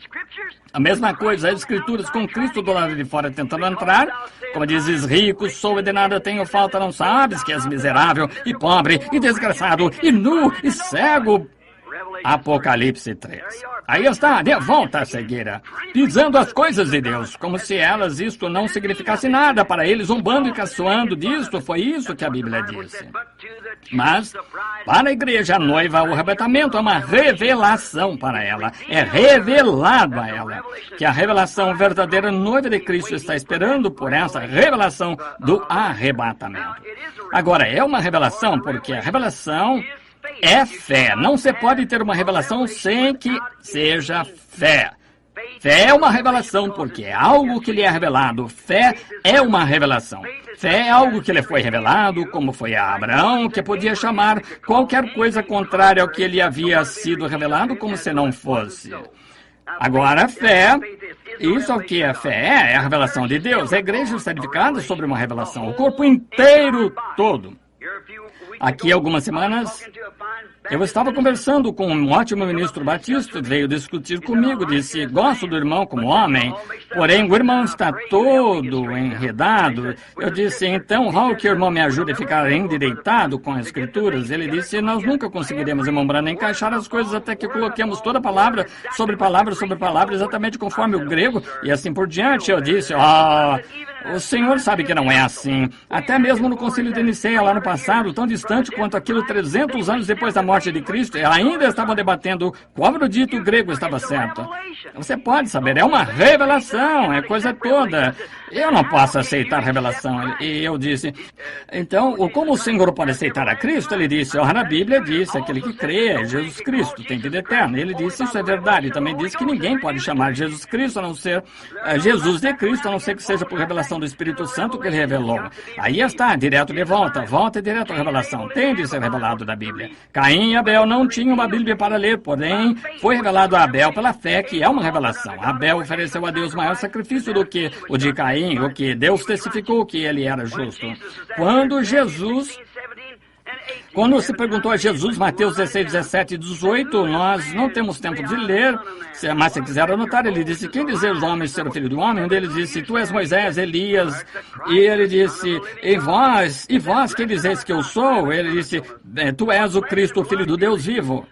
A mesma coisa, as Escrituras com Cristo do lado de fora tentando entrar. Como dizes, rico, sou e de nada tenho falta, não sabes que és miserável e pobre e desgraçado e nu e cego. Apocalipse 3. Aí está, de volta à cegueira, pisando as coisas de Deus, como se isto não significasse nada para eles, zombando e caçoando disto, foi isso que a Bíblia disse. Mas, para a igreja, a noiva, o arrebatamento é uma revelação para ela, é revelado a ela, que a revelação verdadeira noiva de Cristo está esperando por essa revelação do arrebatamento. Agora, é uma revelação porque a revelação é fé. Não se pode ter uma revelação sem que seja fé. Fé é uma revelação porque é algo que lhe é revelado. Fé é uma revelação. Fé é algo que lhe foi revelado, como foi a Abraão, que podia chamar qualquer coisa contrária ao que lhe havia sido revelado como se não fosse. Agora, fé, isso é o que é fé? É a revelação de Deus. A igreja está edificada sobre uma revelação. O corpo inteiro todo. Aqui, algumas semanas, eu estava conversando com um ótimo ministro batista, veio discutir comigo, disse, gosto do irmão como homem, porém o irmão está todo enredado. Eu disse, então, Raul, que o irmão me ajude a ficar endireitado com as Escrituras? Ele disse, nós nunca conseguiremos, irmão Branham, encaixar as coisas até que coloquemos toda palavra sobre palavra sobre palavra, exatamente conforme o grego, e assim por diante. Eu disse, o senhor sabe que não é assim. Até mesmo no concílio de Nicéia, lá no passado, tão distante quanto aquilo 300 anos depois da morte de Cristo, ainda estavam debatendo qual erudito grego estava certo. Você pode saber, é uma revelação, é coisa toda. Eu não posso aceitar revelação. E eu disse, então, como o Senhor pode aceitar a Cristo? Ele disse, a Bíblia diz, aquele que crê é Jesus Cristo, tem vida eterna. Ele disse, isso é verdade. Também disse que ninguém pode chamar Jesus Cristo, a não ser Jesus de Cristo, a não ser que seja por revelação do Espírito Santo que ele revelou. Aí está, direto de volta e direto à revelação. Tem de ser revelado da Bíblia. Caim e Abel não tinham uma Bíblia para ler, porém, foi revelado a Abel pela fé, que é uma revelação. Abel ofereceu a Deus maior sacrifício do que o de Caim, o que Deus testificou que ele era justo. Quando se perguntou a Jesus, Mateus 16, 17 e 18, nós não temos tempo de ler, mas se quiser anotar, ele disse, quem dizer os homens ser o filho do homem? Um deles disse, tu és Moisés, Elias, e ele disse, e vós, quem dizeis que eu sou? Ele disse, tu és o Cristo, o filho do Deus vivo.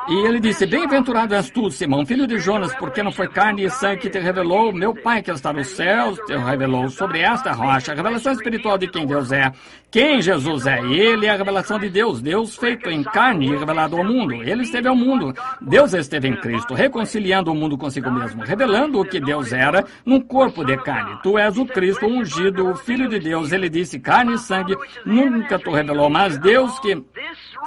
E ele disse, bem-aventurado és tu, Simão, filho de Jonas, porque não foi carne e sangue que te revelou, meu Pai que está nos céus te revelou sobre esta rocha. A revelação espiritual de quem Deus é, quem Jesus é. E ele é a revelação de Deus, Deus feito em carne e revelado ao mundo. Ele esteve ao mundo, Deus esteve em Cristo, reconciliando o mundo consigo mesmo, revelando o que Deus era num corpo de carne. Tu és o Cristo ungido, o Filho de Deus. Ele disse, carne e sangue nunca te revelou, mas Deus que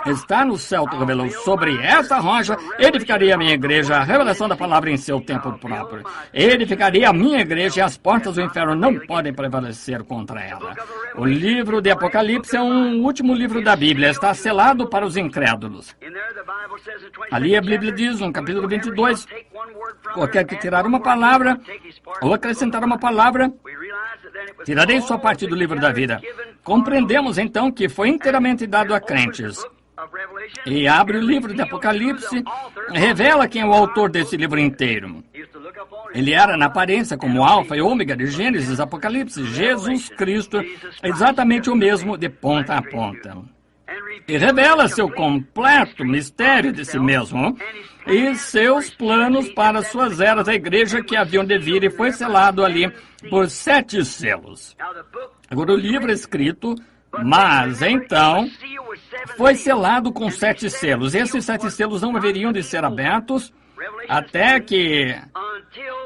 está no céu te revelou. Sobre essa rocha edificaria a minha igreja, a revelação da palavra em seu tempo próprio. Edificaria a minha igreja e as portas do inferno não podem prevalecer contra ela. O livro de Apocalipse é um último livro da Bíblia, está selado para os incrédulos. Ali a Bíblia diz, no capítulo 22, qualquer que tirar uma palavra ou acrescentar uma palavra, tirarei sua parte do livro da vida. Compreendemos então que foi inteiramente dado a crentes. E abre o livro de Apocalipse, revela quem é o autor desse livro inteiro. Ele era na aparência como Alfa e Ômega de Gênesis, Apocalipse, Jesus Cristo, exatamente o mesmo de ponta a ponta. E revela seu completo mistério de si mesmo e seus planos para suas eras, a igreja que haviam de vir, e foi selado ali por 7 selos. Agora o livro é escrito, mas então foi selado com 7 selos. Esses 7 selos não haveriam de ser abertos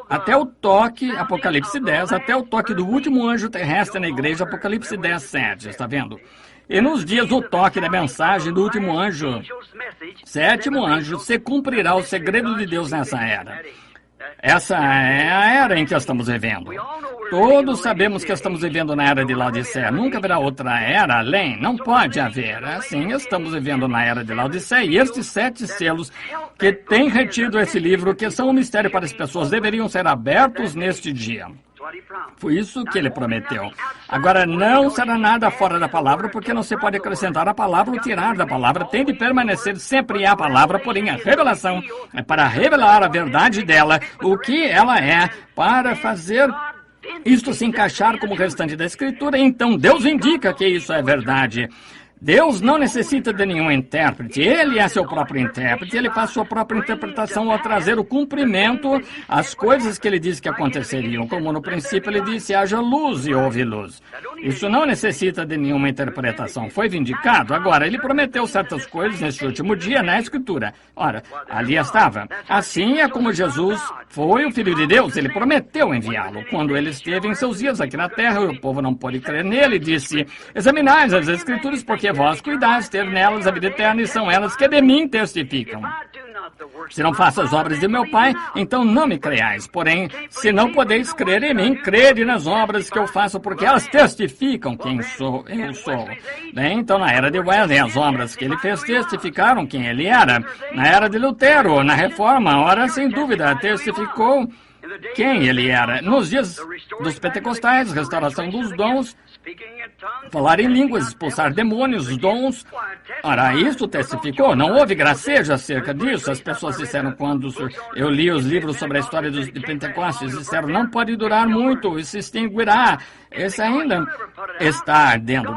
até o toque, Apocalipse 10, até o toque do último anjo terrestre na igreja, Apocalipse 10, 7, está vendo? E nos dias do toque da mensagem do último anjo, 7º anjo, se cumprirá o segredo de Deus nessa era. Essa é a era em que estamos vivendo. Todos sabemos que estamos vivendo na era de Laodiceia. Nunca haverá outra era além. Não pode haver. Assim, estamos vivendo na era de Laodiceia. E estes 7 selos que têm retido esse livro, que são um mistério para as pessoas, deveriam ser abertos neste dia. Foi isso que ele prometeu. Agora, não será nada fora da palavra, porque não se pode acrescentar a palavra ou tirar da palavra. Tem de permanecer sempre a palavra, porém a revelação é para revelar a verdade dela, o que ela é, para fazer isto se encaixar como o restante da Escritura. Então, Deus indica que isso é verdade. Deus não necessita de nenhum intérprete. Ele é seu próprio intérprete. Ele faz sua própria interpretação ao trazer o cumprimento às coisas que ele disse que aconteceriam. Como no princípio ele disse, haja luz e houve luz. Isso não necessita de nenhuma interpretação. Foi vindicado. Agora, ele prometeu certas coisas neste último dia na Escritura. Ora, ali estava. Assim é como Jesus foi o Filho de Deus. Ele prometeu enviá-lo. Quando ele esteve em seus dias aqui na terra, o povo não pôde crer nele. Disse, examinai as Escrituras, porque vós cuidais ter nelas a vida eterna, e são elas que de mim testificam. Se não faço as obras de meu Pai, então não me creais. Porém, se não podeis crer em mim, crede nas obras que eu faço, porque elas testificam quem eu sou. Bem, então na era de Wesley, as obras que ele fez testificaram quem ele era. Na era de Lutero, na Reforma, ora, sem dúvida, testificou quem ele era. Nos dias dos pentecostais, restauração dos dons, falar em línguas, expulsar demônios, os dons. Ora, isso testificou. Não houve gracejo acerca disso. As pessoas disseram, quando eu li os livros sobre a história de Pentecostes, disseram, não pode durar muito, e se extinguirá. Esse ainda está ardendo.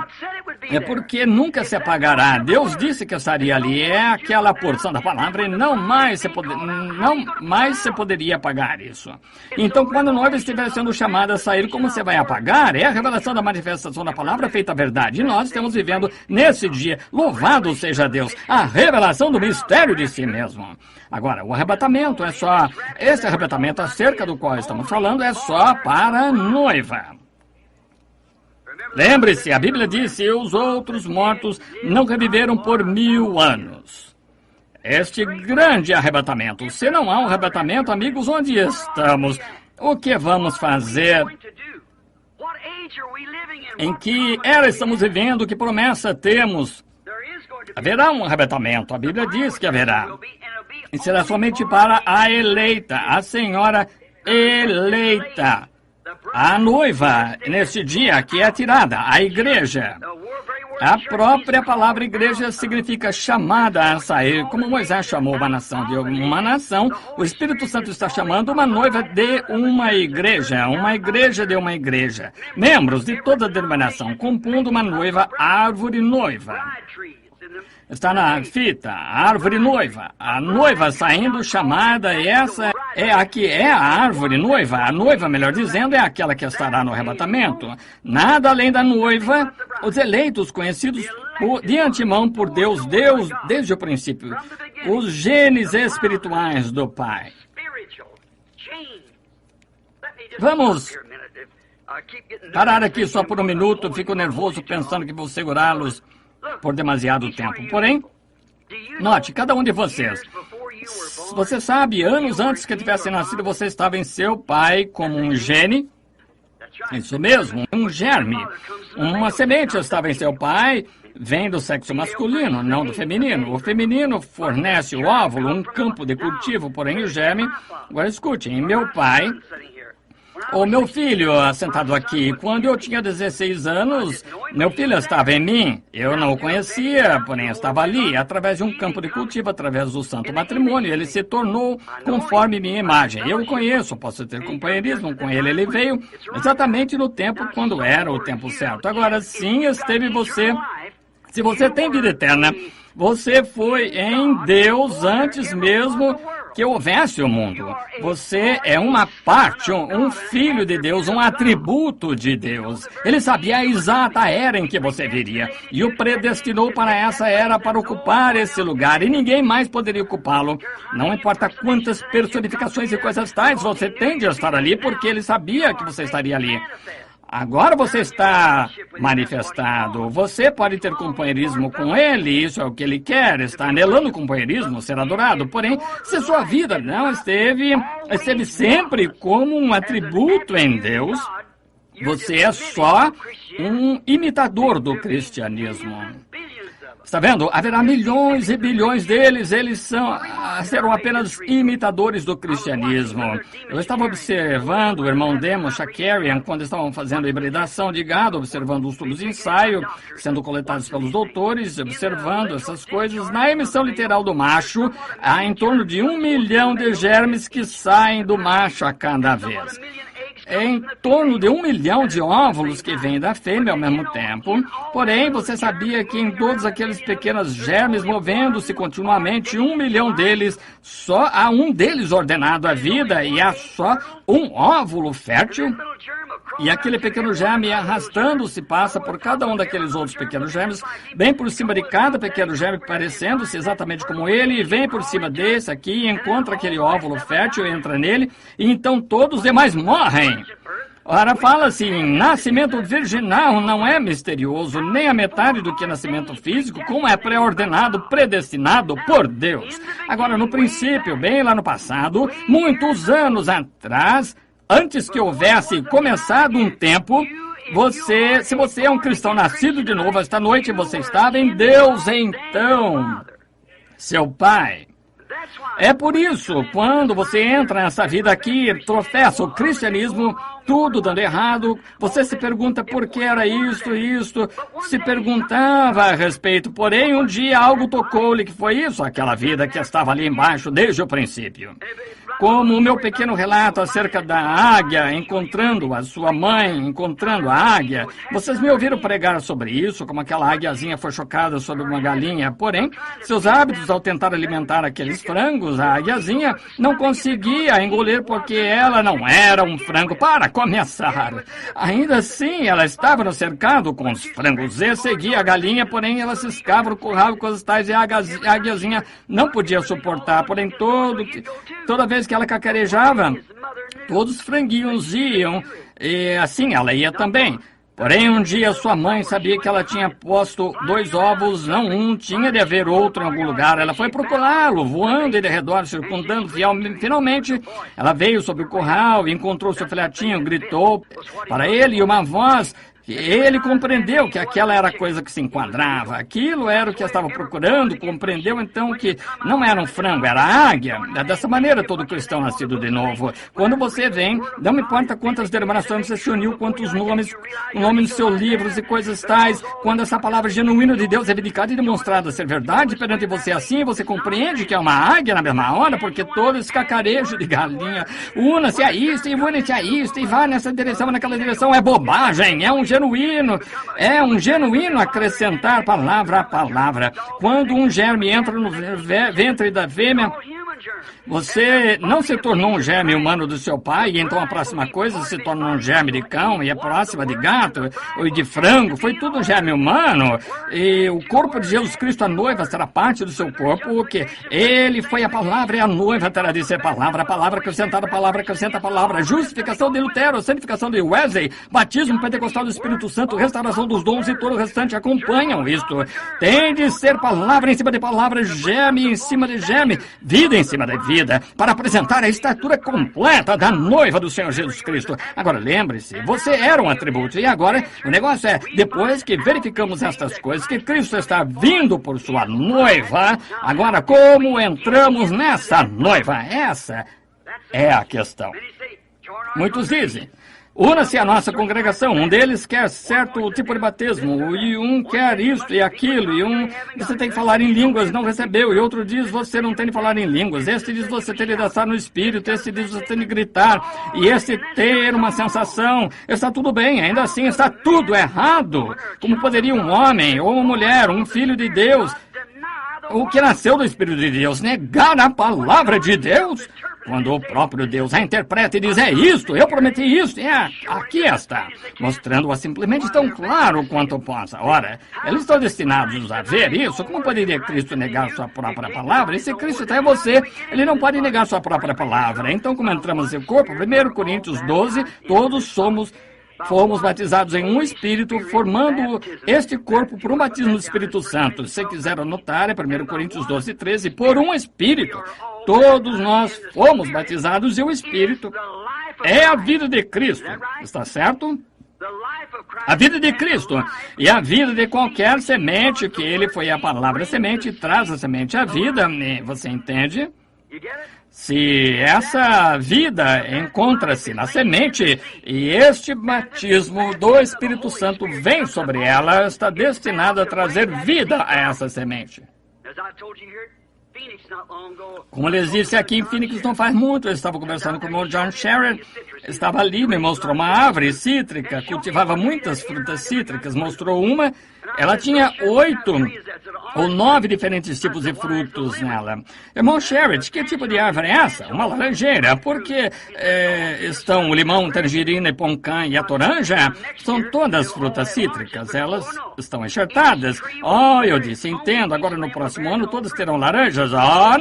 É porque nunca se apagará. Deus disse que estaria ali. É aquela porção da palavra e não mais se poderia apagar isso. Então, quando a noiva estiver sendo chamada a sair, como você vai apagar? É a revelação da manifestação da palavra feita a verdade. E nós estamos vivendo nesse dia. Louvado seja Deus. A revelação do mistério de si mesmo. Agora, o arrebatamento é só... Esse arrebatamento acerca do qual estamos falando é só para a noiva. Lembre-se, a Bíblia disse, os outros mortos não reviveram por 1000 anos. Este grande arrebatamento. Se não há um arrebatamento, amigos, onde estamos? O que vamos fazer? Em que era estamos vivendo? Que promessa temos? Haverá um arrebatamento. A Bíblia diz que haverá. E será somente para a eleita, a senhora eleita. A noiva, nesse dia, que é tirada, a igreja. A própria palavra igreja significa chamada a sair, como Moisés chamou uma nação de uma nação. O Espírito Santo está chamando uma noiva de uma igreja de uma igreja. Membros de toda a denominação, compondo uma noiva, árvore noiva. Está na fita, a árvore noiva. A noiva saindo chamada, e essa é a que é a árvore noiva. A noiva, melhor dizendo, é aquela que estará no arrebatamento. Nada além da noiva, os eleitos conhecidos de antemão por Deus desde o princípio. Os genes espirituais do Pai. Vamos parar aqui só por um minuto. Fico nervoso pensando que vou segurá-los por demasiado tempo. Porém, note, cada um de vocês. Você sabe, anos antes que tivesse nascido, você estava em seu pai como um gene. Isso mesmo, um germe. Uma semente estava em seu pai, vem do sexo masculino, não do feminino. O feminino fornece o óvulo, um campo de cultivo, porém o germe... Agora escute, em meu pai... O meu filho, sentado aqui, quando eu tinha 16 anos, meu filho estava em mim. Eu não o conhecia, porém estava ali, através de um campo de cultivo, através do santo matrimônio. Ele se tornou conforme minha imagem. Eu o conheço, posso ter companheirismo com ele. Ele veio exatamente no tempo, quando era o tempo certo. Agora sim, esteve você. Se você tem vida eterna, você foi em Deus antes mesmo que houvesse o mundo. Você é uma parte, um filho de Deus, um atributo de Deus. Ele sabia a exata era em que você viria e o predestinou para essa era, para ocupar esse lugar, e ninguém mais poderia ocupá-lo. Não importa quantas personificações e coisas tais você tem de estar ali, porque ele sabia que você estaria ali. Agora você está manifestado. Você pode ter companheirismo com ele, isso é o que ele quer. Está anelando o companheirismo, ser adorado. Porém, se sua vida não esteve sempre como um atributo em Deus, você é só um imitador do cristianismo. Está vendo? Haverá milhões e bilhões deles, eles serão apenas imitadores do cristianismo. Eu estava observando o irmão Demon Shakarian quando estavam fazendo a hibridação de gado, observando os tubos de ensaio sendo coletados pelos doutores, observando essas coisas. Na emissão literal do macho, há em torno de 1 milhão de germes que saem do macho a cada vez. É em torno de 1 milhão de óvulos que vêm da fêmea ao mesmo tempo. Porém, você sabia que em todos aqueles pequenos germes movendo-se continuamente, 1 milhão deles, só há um deles ordenado à vida e há só um óvulo fértil? E aquele pequeno germe, arrastando-se, passa por cada um daqueles outros pequenos germes, bem por cima de cada pequeno germe, parecendo-se exatamente como ele, e vem por cima desse aqui, encontra aquele óvulo fértil, entra nele, e então todos os demais morrem. Ora, fala-se em nascimento virginal, não é misterioso, nem a metade do que nascimento físico, como é pré-ordenado, predestinado por Deus. Agora, no princípio, bem lá no passado, muitos anos atrás, antes que houvesse começado um tempo, se você é um cristão nascido de novo, esta noite você estava em Deus, então, seu Pai. É por isso, quando você entra nessa vida aqui, professa o cristianismo, tudo dando errado, você se pergunta por que era isto, se perguntava a respeito, porém um dia algo tocou-lhe que foi isso, aquela vida que estava ali embaixo desde o princípio. Como o meu pequeno relato acerca da águia encontrando a sua mãe, encontrando a águia. Vocês me ouviram pregar sobre isso, como aquela águiazinha foi chocada sobre uma galinha. Porém, seus hábitos ao tentar alimentar aqueles frangos, a águiazinha não conseguia engolir porque ela não era um frango. Para começar. Ainda assim, ela estava no cercado com os frangos e seguia a galinha, porém ela ciscava o curral com as tais e a águiazinha não podia suportar. Porém, toda vez que ela cacarejava, todos os franguinhos iam, e assim ela ia também. Porém, um dia sua mãe sabia que ela tinha posto 2 ovos, não um, tinha de haver outro em algum lugar. Ela foi procurá-lo, voando de redor, circundando. Finalmente, ela veio sobre o curral e encontrou seu filhotinho, gritou para ele e uma voz... Ele compreendeu que aquela era a coisa que se enquadrava, aquilo era o que estava procurando, compreendeu então que não era um frango, era a águia. É dessa maneira todo cristão nascido de novo. Quando você vem, não importa quantas denominações você se uniu, quantos nomes, o nome nos seus livros e coisas tais, quando essa palavra genuína de Deus é vindicada e demonstrada ser verdade perante você assim, você compreende que é uma águia na mesma hora, porque todo esse cacarejo de galinha, una-se a isto e une-se a isto e vá nessa direção, naquela direção, é bobagem, é um genuíno, é um genuíno acrescentar palavra a palavra. Quando um germe entra no ventre da fêmea, você não se tornou um germe humano do seu pai, e então a próxima coisa se torna um germe de cão, e a próxima de gato, ou de frango, foi tudo um germe humano. E o corpo de Jesus Cristo, a noiva, será parte do seu corpo, porque ele foi a palavra, e a noiva terá de ser palavra, a palavra acrescentada, a palavra acrescenta a palavra, justificação de Lutero, santificação de Wesley, batismo pentecostal do Espírito Santo, restauração dos dons e todo o restante acompanham isto. Tem de ser palavra em cima de palavra, germe em cima de germe, vida em cima de vida, para apresentar a estatura completa da noiva do Senhor Jesus Cristo. Agora, lembre-se, você era um atributo, e agora o negócio é, depois que verificamos estas coisas, que Cristo está vindo por sua noiva, agora como entramos nessa noiva? Essa é a questão. Muitos dizem, una-se à nossa congregação. Um deles quer certo tipo de batismo, e um quer isto e aquilo, e um você tem que falar em línguas, não recebeu, e outro diz você não tem de falar em línguas, este diz você tem de dançar no espírito, este diz você tem de gritar, e este ter uma sensação. Está tudo bem, ainda assim está tudo errado. Como poderia um homem ou uma mulher, um filho de Deus, o que nasceu do Espírito de Deus, negar a palavra de Deus? Quando o próprio Deus a interpreta e diz, é isto, eu prometi isto, aqui está, mostrando-a simplesmente tão claro quanto possa. Ora, eles estão destinados a ver isso. Como poderia Cristo negar sua própria palavra? E se Cristo está em você, ele não pode negar sua própria palavra. Então, como entramos no seu corpo, 1 Coríntios 12, todos fomos batizados em um Espírito, formando este corpo por um batismo do Espírito Santo. Se quiser anotar, é 1 Coríntios 12, 13, por um Espírito. Todos nós fomos batizados e o Espírito é a vida de Cristo. Está certo? A vida de Cristo e a vida de qualquer semente, que ele foi a palavra semente, traz a semente à vida. Você entende? Se essa vida encontra-se na semente e este batismo do Espírito Santo vem sobre ela, está destinado a trazer vida a essa semente. Como lhes disse aqui em Phoenix não faz muito, eu estava conversando com o irmão John Sherrod, estava ali, me mostrou uma árvore cítrica, cultivava muitas frutas cítricas, mostrou uma, ela tinha 8 ou 9 diferentes tipos de frutos nela. Irmão Sherrod, que tipo de árvore é essa? Uma laranjeira, porque estão o limão, tangerina, poncã e a toranja, são todas frutas cítricas, elas estão enxertadas. Eu disse, entendo, agora no próximo ano todas terão laranjas?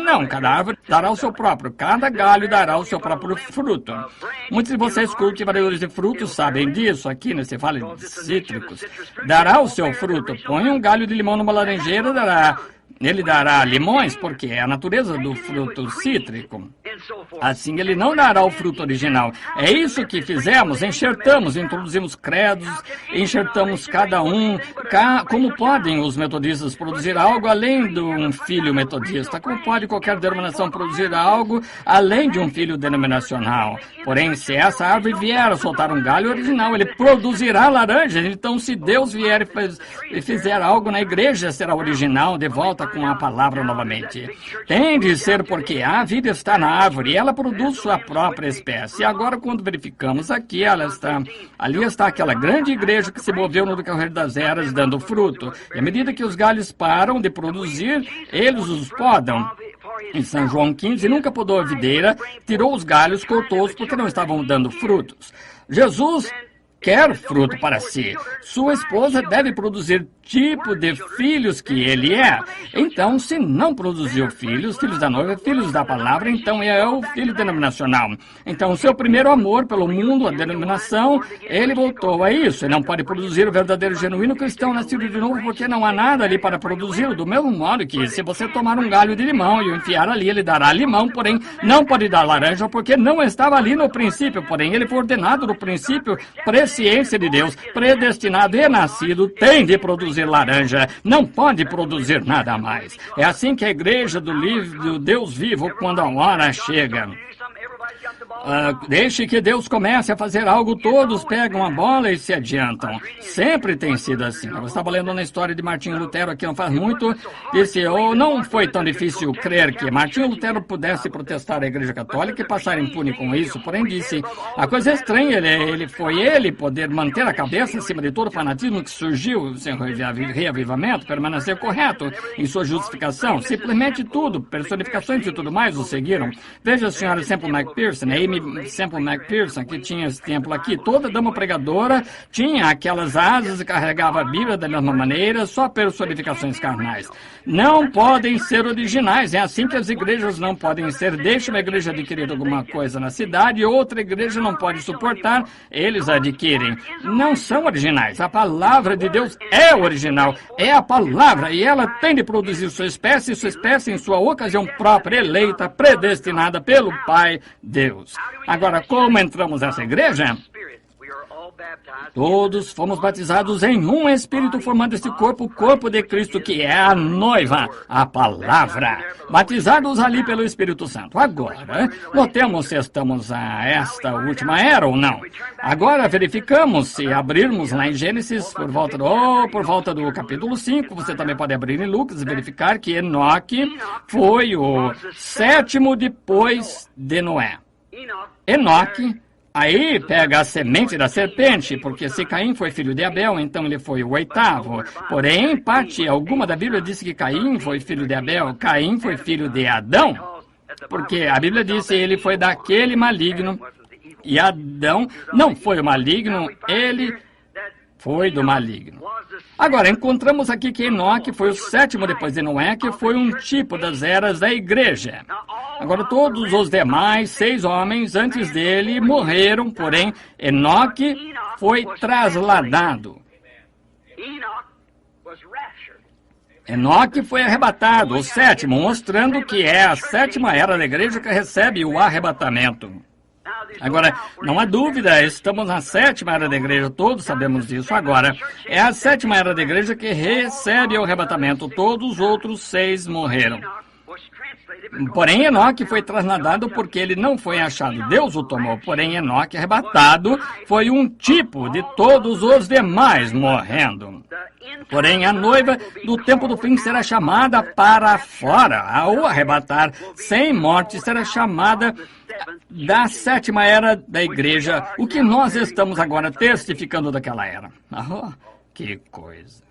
Não, cada árvore dará o seu próprio, cada galho dará o seu próprio fruto. Muitos de vocês cultivadores de frutos sabem disso, aqui nesse vale de cítricos. Dará o seu fruto, põe um galho de limão numa laranjeira, ele dará limões, porque é a natureza do fruto cítrico. Assim, ele não dará o fruto original. É isso que fizemos, enxertamos, introduzimos credos, enxertamos cada um. Como podem os metodistas produzir algo além de um filho metodista? Como pode qualquer denominação produzir algo além de um filho denominacional? Porém, se essa árvore vier a soltar um galho original, ele produzirá laranja. Então, se Deus vier e fizer algo na igreja, será original, de volta com a palavra novamente. Tem de ser porque a vida está na árvore e ela produz sua própria espécie. E agora, quando verificamos aqui, ali está aquela grande igreja que se moveu no decorrer das eras, dando fruto. E à medida que os galhos param de produzir, eles os podam. Em São João 15, nunca podou a videira, tirou os galhos, cortou-os porque não estavam dando frutos. Jesus quer fruto para si. Sua esposa deve produzir tipo de filhos que ele é. Então, se não produziu filhos da noiva, filhos da palavra, então é o filho denominacional. Então, o seu primeiro amor pelo mundo, a denominação, ele voltou a isso. Ele não pode produzir o verdadeiro genuíno cristão nascido de novo, porque não há nada ali para produzi-lo. Do mesmo modo que, se você tomar um galho de limão e o enfiar ali, ele dará limão, porém, não pode dar laranja, porque não estava ali no princípio. Porém, ele foi ordenado no princípio, presciência de Deus, predestinado e nascido, tem de produzir laranja, não pode produzir nada mais. É assim que a igreja do Deus vivo, quando a hora chega. Deixe que Deus comece a fazer algo, todos pegam a bola e se adiantam. Sempre tem sido assim. Eu estava lendo na história de Martinho Lutero aqui não faz muito, disse, não foi tão difícil crer que Martinho Lutero pudesse protestar a Igreja Católica e passar impune com isso, porém disse, a coisa é estranha, ele poder manter a cabeça acima de todo o fanatismo que surgiu, sem reavivamento, permanecer correto em sua justificação, simplesmente tudo, personificações e tudo mais o seguiram. Veja a senhora Semple McPherson, Amy Semple McPherson, que tinha esse templo aqui, toda dama pregadora tinha aquelas asas e carregava a Bíblia da mesma maneira, só personificações carnais. Não podem ser originais, é assim que as igrejas não podem ser. Deixa uma igreja adquirir alguma coisa na cidade e outra igreja não pode suportar, eles adquirem. Não são originais, a palavra de Deus é original, é a palavra e ela tem de produzir sua espécie em sua ocasião própria, eleita, predestinada pelo Pai Deus. Agora, como entramos nessa igreja? Todos fomos batizados em um Espírito, formando este corpo, o corpo de Cristo, que é a noiva, a palavra. Batizados ali pelo Espírito Santo. Agora, notemos se estamos a esta última era ou não. Agora, verificamos se abrirmos lá em Gênesis, por volta do capítulo 5, você também pode abrir em Lucas e verificar que Enoque foi o 7º depois de Noé. Enoque, aí pega a semente da serpente, porque se Caim foi filho de Abel, então ele foi o 8º. Porém, em parte alguma da Bíblia diz que Caim foi filho de Abel, Caim foi filho de Adão, porque a Bíblia diz que ele foi daquele maligno, e Adão não foi o maligno, ele foi do maligno. Agora, encontramos aqui que Enoque foi o 7º depois de Noé, que foi um tipo das eras da igreja. Agora, todos os demais 6 homens antes dele morreram, porém, Enoque foi trasladado. Enoque foi arrebatado, o 7º, mostrando que é a 7ª era da igreja que recebe o arrebatamento. Agora, não há dúvida, estamos na 7ª era da igreja, todos sabemos disso. Agora, é a 7ª era da igreja que recebe o arrebatamento, todos os outros 6 morreram. Porém, Enoque foi trasladado porque ele não foi achado. Deus o tomou. Porém, Enoque arrebatado foi um tipo de todos os demais morrendo. Porém, a noiva do tempo do fim será chamada para fora. Ao arrebatar sem morte, será chamada da 7ª era da igreja. O que nós estamos agora testificando daquela era. Oh, que coisa.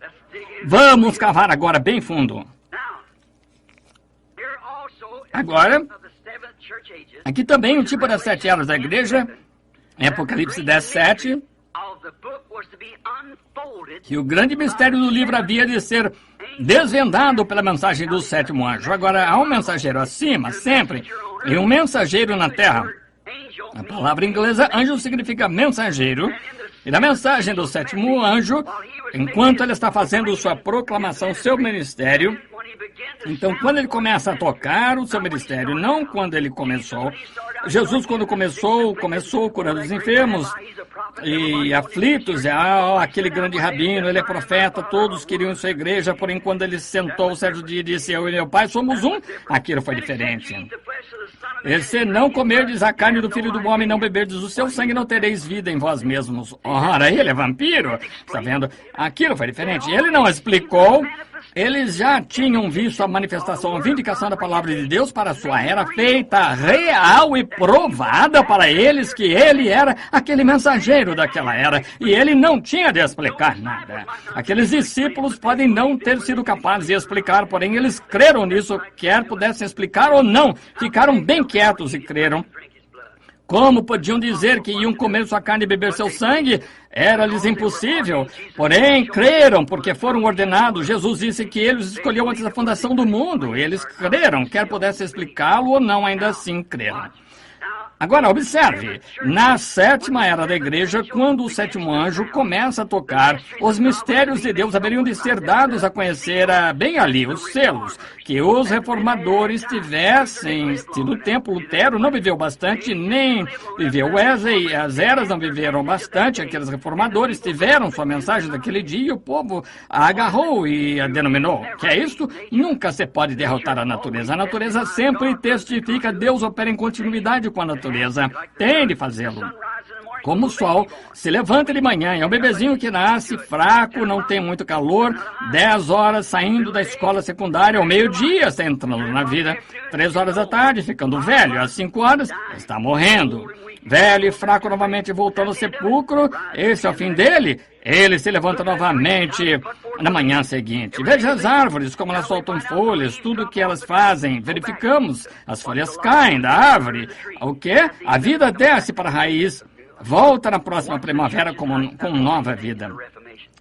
Vamos cavar agora bem fundo. Agora, aqui também o tipo das 7 eras da igreja, em Apocalipse 10:7, que o grande mistério do livro havia de ser desvendado pela mensagem do 7º anjo. Agora, há um mensageiro acima, sempre, e um mensageiro na terra. A palavra inglesa anjo significa mensageiro, e na mensagem do 7º anjo, enquanto ele está fazendo sua proclamação, seu ministério, então, quando ele começa a tocar o seu ministério, não quando ele começou. Jesus, quando começou curando os enfermos e aflitos, aquele grande rabino, ele é profeta, todos queriam sua igreja, porém, quando ele sentou certo dia e disse, eu e meu pai somos um, aquilo foi diferente. E se não comerdes a carne do Filho do Homem, não beberdes o seu sangue, não tereis vida em vós mesmos. Ora, ele é vampiro, está vendo? Aquilo foi diferente. Ele não explicou. Eles já tinham visto a manifestação, a vindicação da palavra de Deus para a sua era, feita real e provada para eles que ele era aquele mensageiro daquela era, e ele não tinha de explicar nada. Aqueles discípulos podem não ter sido capazes de explicar, porém eles creram nisso, quer pudessem explicar ou não, ficaram bem quietos e creram. Como podiam dizer que iam comer sua carne e beber seu sangue? Era-lhes impossível. Porém, creram, porque foram ordenados. Jesus disse que ele os escolheu antes da fundação do mundo. Eles creram, quer pudesse explicá-lo ou não, ainda assim creram. Agora, observe, na 7ª era da igreja, quando o 7º anjo começa a tocar, os mistérios de Deus haveriam de ser dados a conhecer bem ali, os selos, que os reformadores tivessem tido tempo. Lutero não viveu bastante, nem viveu Wesley, as eras não viveram bastante, aqueles reformadores tiveram sua mensagem daquele dia e o povo a agarrou e a denominou. Que é isto? Nunca se pode derrotar a natureza. A natureza sempre testifica, Deus opera em continuidade com a natureza. natureza tem de fazê-lo. Como o sol se levanta de manhã, é um bebezinho que nasce fraco, não tem muito calor, 10 horas saindo da escola secundária, ao meio-dia está entrando na vida, 3 horas da tarde ficando velho, às 5 horas está morrendo. Velho e fraco novamente voltando ao sepulcro, esse é o fim dele. Ele se levanta novamente na manhã seguinte. Veja as árvores, como elas soltam folhas, tudo o que elas fazem. Verificamos, as folhas caem da árvore. O quê? A vida desce para a raiz. Volta na próxima primavera com nova vida.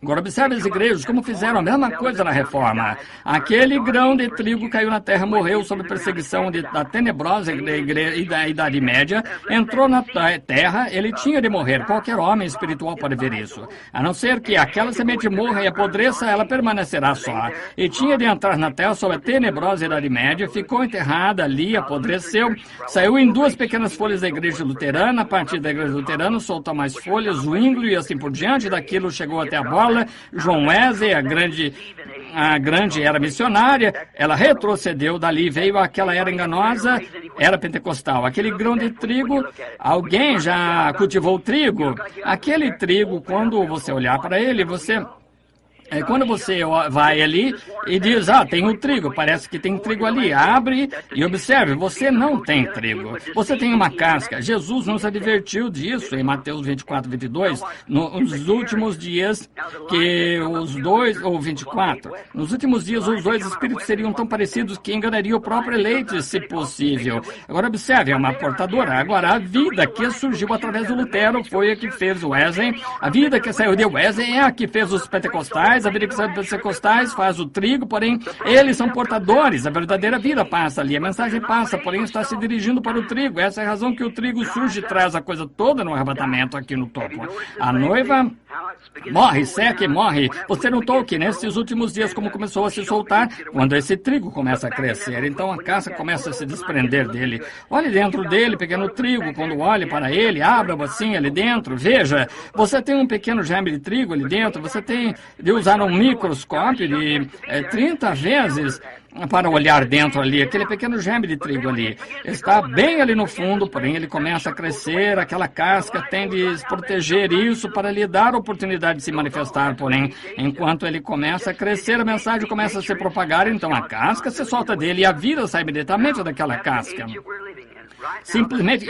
Agora observe as igrejas como fizeram a mesma coisa na reforma. Aquele grão de trigo caiu na terra, morreu sob perseguição da tenebrosa e da Idade Média, entrou na terra, ele tinha de morrer. Qualquer homem espiritual pode ver isso. A não ser que aquela semente morra e apodreça, ela permanecerá só. E tinha de entrar na terra sob a tenebrosa Idade Média, ficou enterrada ali, apodreceu, saiu em 2 pequenas folhas da igreja luterana, a partir da igreja luterana soltou mais folhas, Zwinglio e assim por diante, daquilo chegou até a bola. João Wesley, a grande era missionária, ela retrocedeu, dali veio aquela era enganosa, era pentecostal. Aquele grão de trigo, alguém já cultivou trigo? Aquele trigo, quando você olhar para ele, quando você vai ali e diz, tem um trigo, parece que tem trigo ali, abre e observe, você não tem trigo, você tem uma casca. Jesus nos advertiu disso em Mateus 24, 22, nos últimos dias nos últimos dias os 2 espíritos seriam tão parecidos que enganariam o próprio eleito, se possível. Agora observe, é uma portadora. Agora a vida que surgiu através do Lutero foi a que fez o Wesley, a vida que saiu de Wesley é a que fez os pentecostais, a vida que saiu dos pentecostais faz o trigo, porém, eles são portadores, a verdadeira vida passa ali, a mensagem passa, porém está se dirigindo para o trigo. Essa é a razão que o trigo surge e traz a coisa toda no arrebatamento aqui no topo. A noiva morre, seca e morre. Você notou que nesses últimos dias como começou a se soltar, quando esse trigo começa a crescer, então a casca começa a se desprender dele. Olhe dentro dele, pequeno trigo, quando olhe para ele, abra a bocinha ali dentro, veja, você tem um pequeno germe de trigo ali dentro, você tem de usar um microscópio de 30 vezes para olhar dentro ali, aquele pequeno germe de trigo ali. Está bem ali no fundo, porém ele começa a crescer, aquela casca tem de proteger isso para lhe dar a oportunidade de se manifestar, porém, enquanto ele começa a crescer, a mensagem começa a se propagar, então a casca se solta dele e a vida sai imediatamente daquela casca. Simplesmente,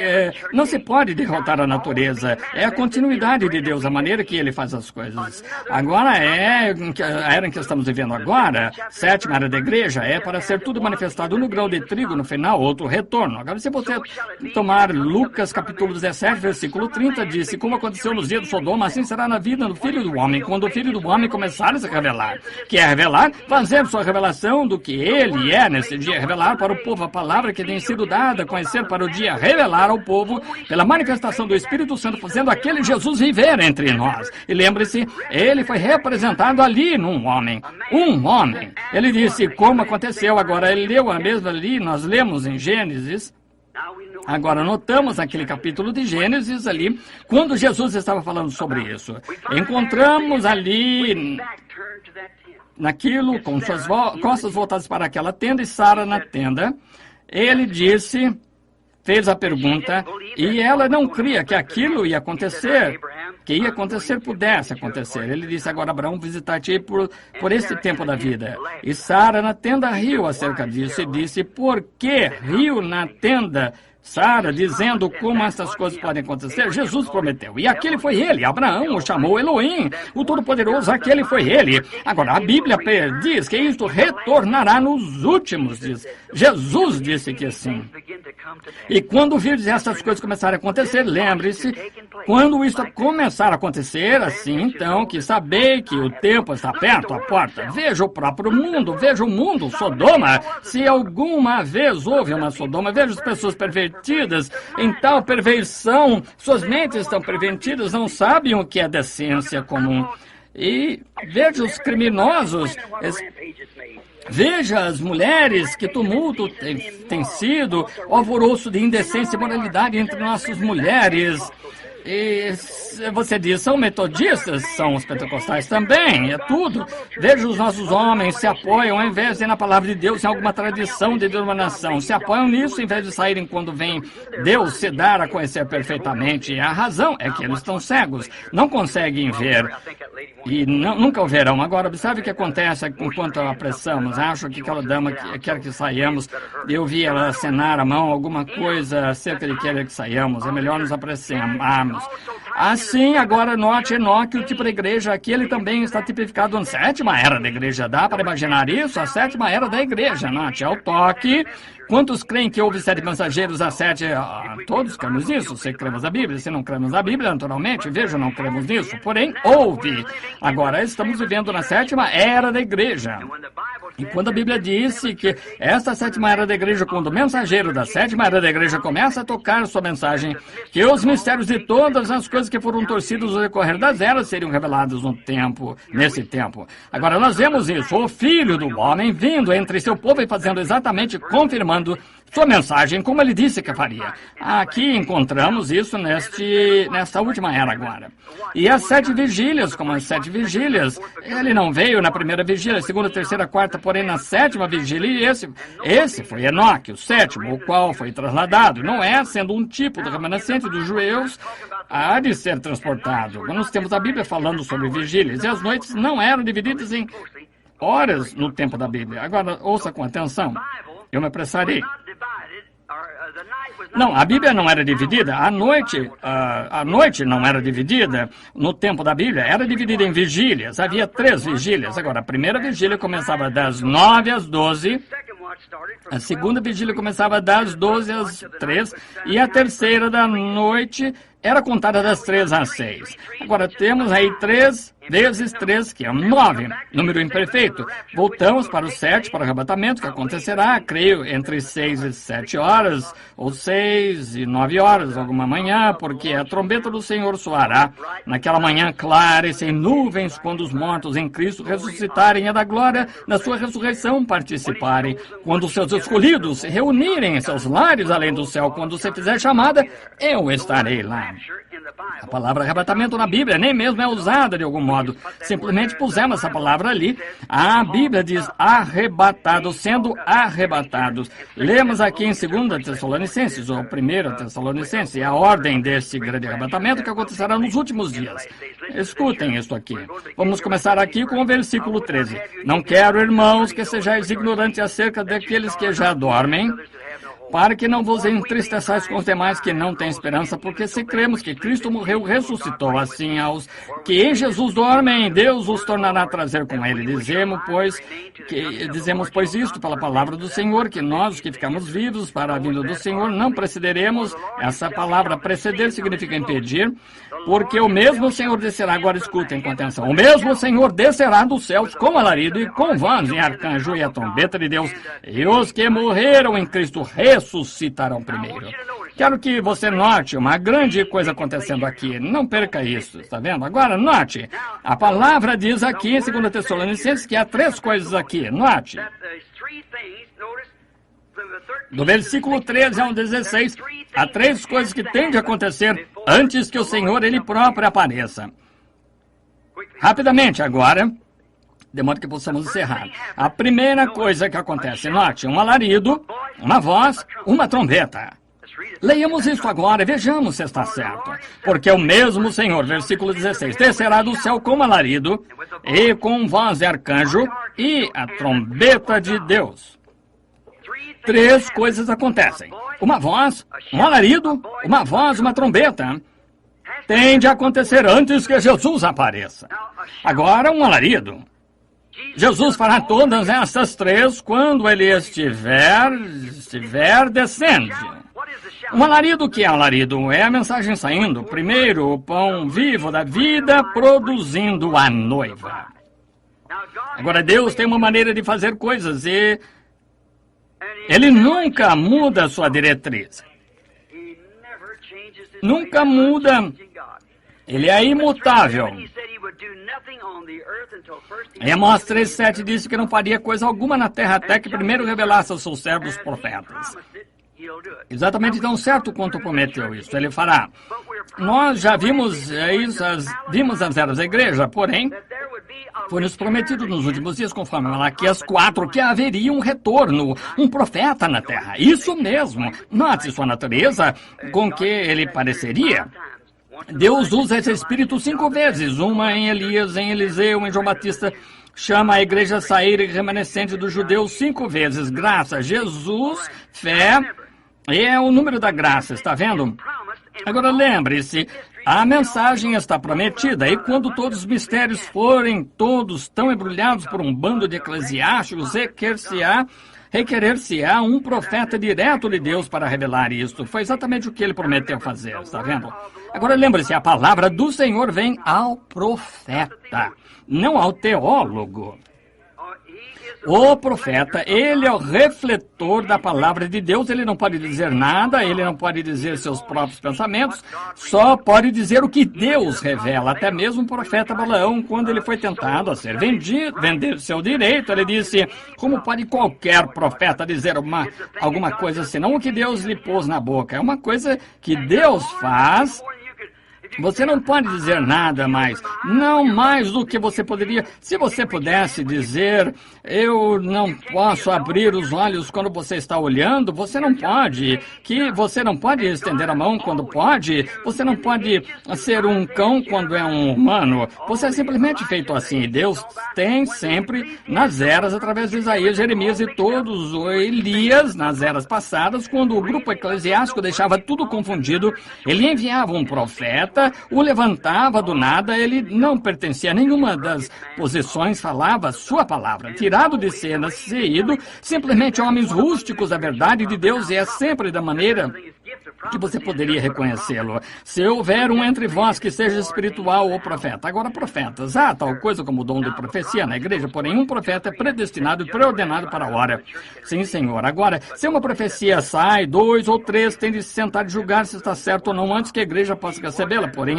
não se pode derrotar a natureza. É a continuidade de Deus, a maneira que Ele faz as coisas. Agora a era em que estamos vivendo agora, 7ª era da igreja, é para ser tudo manifestado no grão de trigo, no final, outro retorno. Agora, se você tomar Lucas capítulo 17, versículo 30, disse, como aconteceu nos dias de Sodoma, assim será na vida do Filho do Homem, quando o Filho do Homem começar a se revelar. Que é revelar? Fazer sua revelação do que Ele é nesse dia, revelar para o povo a palavra que tem sido dada, conhecer para o dia, revelar ao povo pela manifestação do Espírito Santo, fazendo aquele Jesus viver entre nós. E lembre-se, ele foi representado ali num homem. Um homem. Ele disse como aconteceu. Agora, ele leu a mesma ali, nós lemos em Gênesis. Agora, notamos naquele capítulo de Gênesis ali, quando Jesus estava falando sobre isso. Encontramos ali naquilo, com suas costas voltadas para aquela tenda, e Sara na tenda. Ele disse, fez a pergunta, e ela não cria que aquilo ia acontecer, pudesse acontecer. Ele disse, agora Abraão visitar-te por esse tempo da vida. E Sara na tenda riu acerca disso e disse, por que riu na tenda? Sara, dizendo como essas coisas podem acontecer, Jesus prometeu. E aquele foi ele. Abraão o chamou Elohim, o Todo-Poderoso, aquele foi ele. Agora, a Bíblia diz que isto retornará nos últimos dias. Jesus disse que sim. E quando virdes essas coisas começarem a acontecer, lembre-se, quando isso começar a acontecer, assim, então, que sabei que o tempo está perto à porta. Veja o próprio mundo, veja o mundo, Sodoma. Se alguma vez houve uma Sodoma, veja as pessoas pervertidas em tal perversão, suas mentes estão pervertidas, não sabem o que é decência comum. E veja os criminosos, veja as mulheres, que tumulto tem sido, o alvoroço de indecência e moralidade entre nossas mulheres. E você diz, são metodistas, são os pentecostais também, é tudo. Veja, os nossos homens se apoiam, ao invés de ir na palavra de Deus, em alguma tradição de denominação, se apoiam nisso, em vez de saírem quando vem Deus se dar a conhecer perfeitamente. A razão é que eles estão cegos, não conseguem ver, e nunca o verão. Agora, observe o que acontece enquanto apressamos. Acho que aquela dama quer que saiamos, eu vi ela acenar a mão, alguma coisa acerca de querer que saiamos, é melhor nos apressemarmos. Assim, agora note, Enoque, o tipo de igreja aqui, ele também está tipificado na sétima era da igreja. Dá para imaginar isso? A sétima era da igreja, note, é o toque. Quantos creem que houve 7 mensageiros a 7? Todos cremos nisso. Se cremos na Bíblia, se não cremos na Bíblia, naturalmente, veja, não cremos nisso. Porém, houve. Agora, estamos vivendo na sétima era da igreja. E quando a Bíblia disse que esta sétima era da igreja, quando o mensageiro da sétima era da igreja começa a tocar sua mensagem, que os mistérios de todas as coisas que foram torcidas no decorrer das eras seriam revelados nesse tempo. Agora, nós vemos isso, o Filho do Homem vindo entre seu povo e fazendo exatamente, confirmando sua mensagem, como ele disse que faria. Aqui encontramos isso nesta última era agora. E as 7 vigílias, como as 7 vigílias, ele não veio na primeira vigília, segunda, terceira, quarta, porém na 7ª vigília, esse foi Enoque, o 7º, o qual foi trasladado. Não é, sendo um tipo do remanescente dos judeus, há de ser transportado. Nós temos a Bíblia falando sobre vigílias, e as noites não eram divididas em horas no tempo da Bíblia. Agora, ouça com atenção. Eu me apressarei. Não, a Bíblia não era dividida. A noite não era dividida no tempo da Bíblia. Era dividida em vigílias. Havia 3 vigílias. Agora, a primeira vigília começava das 9 às 12. A segunda vigília começava das 12 às 3. E a terceira da noite era contada das 3 às 6. Agora, temos aí 3 vezes 3, que é 9, número imperfeito. Voltamos para o 7, para o arrebatamento, que acontecerá, creio, entre 6 e 7 horas, ou 6 e 9 horas, alguma manhã, porque a trombeta do Senhor soará naquela manhã clara e sem nuvens, quando os mortos em Cristo ressuscitarem e da glória da sua ressurreição participarem. Quando os seus escolhidos se reunirem em seus lares além do céu, quando você fizer chamada, eu estarei lá. A palavra arrebatamento na Bíblia nem mesmo é usada de algum modo. Simplesmente pusemos essa palavra ali. A Bíblia diz arrebatados, sendo arrebatados. Lemos aqui em 2 Tessalonicenses, ou 1 Tessalonicenses, a ordem desse grande arrebatamento que acontecerá nos últimos dias. Escutem isso aqui. Vamos começar aqui com o versículo 13. Não quero, irmãos, que sejais ignorantes acerca daqueles que já dormem, para que não vos entristeçais com os demais que não têm esperança, porque se cremos que Cristo morreu, ressuscitou, assim aos que em Jesus dormem, Deus os tornará a trazer com ele. Dizemos, pois isto pela palavra do Senhor, que nós, os que ficamos vivos para a vinda do Senhor, não precederemos. Essa palavra preceder significa impedir, porque o mesmo Senhor descerá, agora escutem com atenção, o mesmo Senhor descerá dos céus com alarido e com voz em arcanjo e a trombeta de Deus, e os que morreram em Cristo ressuscitarão primeiro. Quero que você note uma grande coisa acontecendo aqui. Não perca isso, está vendo? Agora, note. A palavra diz aqui em 2 Tessalonicenses que há 3 coisas aqui. Note. Do versículo 13 ao 16, há 3 coisas que têm de acontecer antes que o Senhor, Ele próprio, apareça. Rapidamente, agora, de modo que possamos encerrar. A primeira coisa que acontece, note, um alarido, uma voz, uma trombeta. Leiamos isso agora e vejamos se está certo. Porque o mesmo Senhor, versículo 16, descerá do céu com alarido e com voz de arcanjo e a trombeta de Deus. 3 coisas acontecem. Uma voz, um alarido, uma voz, uma trombeta. Tem de acontecer antes que Jesus apareça. Agora, um alarido. Jesus fará todas essas 3 quando ele estiver descendo. Um alarido, que é alarido? É a mensagem saindo. Primeiro, o pão vivo da vida produzindo a noiva. Agora, Deus tem uma maneira de fazer coisas e Ele nunca muda sua diretriz. Nunca muda. Ele é imutável. Em Amós 3:7 disse que não faria coisa alguma na terra até que primeiro revelasse aos seus servos profetas. Exatamente tão certo quanto prometeu isso, ele fará. Nós já vimos isso, vimos as eras da igreja, porém, foi nos prometido nos últimos dias, conforme Malaquias 4, que haveria um retorno, um profeta na terra. Isso mesmo. Note sua natureza com que ele pareceria. Deus usa esse espírito 5 vezes, uma em Elias, em Eliseu, em João Batista. Chama a igreja a sair remanescente dos judeus 5 vezes. Graça, Jesus, fé, é o número da graça, está vendo? Agora lembre-se, a mensagem está prometida, e quando todos os mistérios forem todos tão embrulhados por um bando de eclesiásticos, requerer-se-á um profeta direto de Deus para revelar isto. Foi exatamente o que ele prometeu fazer, está vendo? Agora lembre-se, a palavra do Senhor vem ao profeta, não ao teólogo. O profeta, ele é o refletor da palavra de Deus, ele não pode dizer nada, ele não pode dizer seus próprios pensamentos, só pode dizer o que Deus revela. Até mesmo o profeta Balaão, quando ele foi tentado a ser vender seu direito, ele disse, como pode qualquer profeta dizer alguma coisa senão o que Deus lhe pôs na boca? É uma coisa que Deus faz. Você não pode dizer nada mais, não mais do que você poderia. Se você pudesse dizer, eu não posso abrir os olhos quando você está olhando, você não pode. Que você não pode estender a mão quando pode, você não pode ser um cão quando é um humano. Você é simplesmente feito assim. Deus tem sempre, nas eras, através de Isaías, Jeremias e todos, o Elias, nas eras passadas, quando o grupo eclesiástico deixava tudo confundido, ele enviava um profeta, o levantava do nada, ele não pertencia a nenhuma das posições, falava sua palavra, tirado de cena, saído, simplesmente homens rústicos da verdade de Deus, e é sempre da maneira que você poderia reconhecê-lo. Se houver um entre vós que seja espiritual ou profeta. Agora, profetas, há tal coisa como o dom de profecia na igreja, porém um profeta é predestinado e preordenado para a hora. Sim, Senhor. Agora, se uma profecia sai, 2 ou 3 têm de se sentar e julgar se está certo ou não antes que a igreja possa recebê-la. Porém,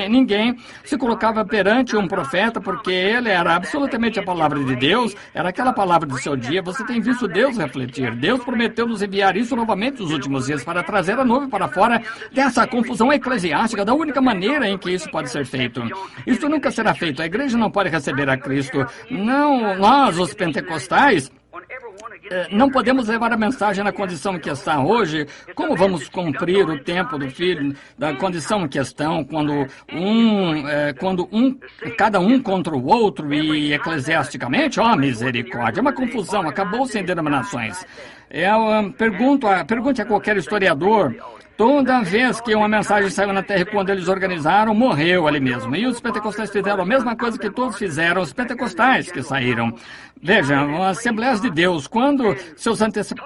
ninguém se colocava perante um profeta porque ele era absolutamente a palavra de Deus, era aquela palavra do seu dia. Você tem visto Deus refletir. Deus prometeu nos enviar isso novamente nos últimos dias para trazer a nuvem para fora dessa confusão eclesiástica, da única maneira em que isso pode ser feito. Isso nunca será feito. A igreja não pode receber a Cristo. Não, nós, os pentecostais, não podemos levar a mensagem na condição em que está hoje. Como vamos cumprir o tempo do filho, da condição em questão, cada um contra o outro e eclesiasticamente? Oh, misericórdia, é uma confusão, acabou-se em denominações. Pergunte a qualquer historiador. Toda vez que uma mensagem saiu na terra, quando eles organizaram, morreu ali mesmo. E os pentecostais fizeram a mesma coisa que todos fizeram, os pentecostais que saíram. Vejam, as Assembleias de Deus, quando seus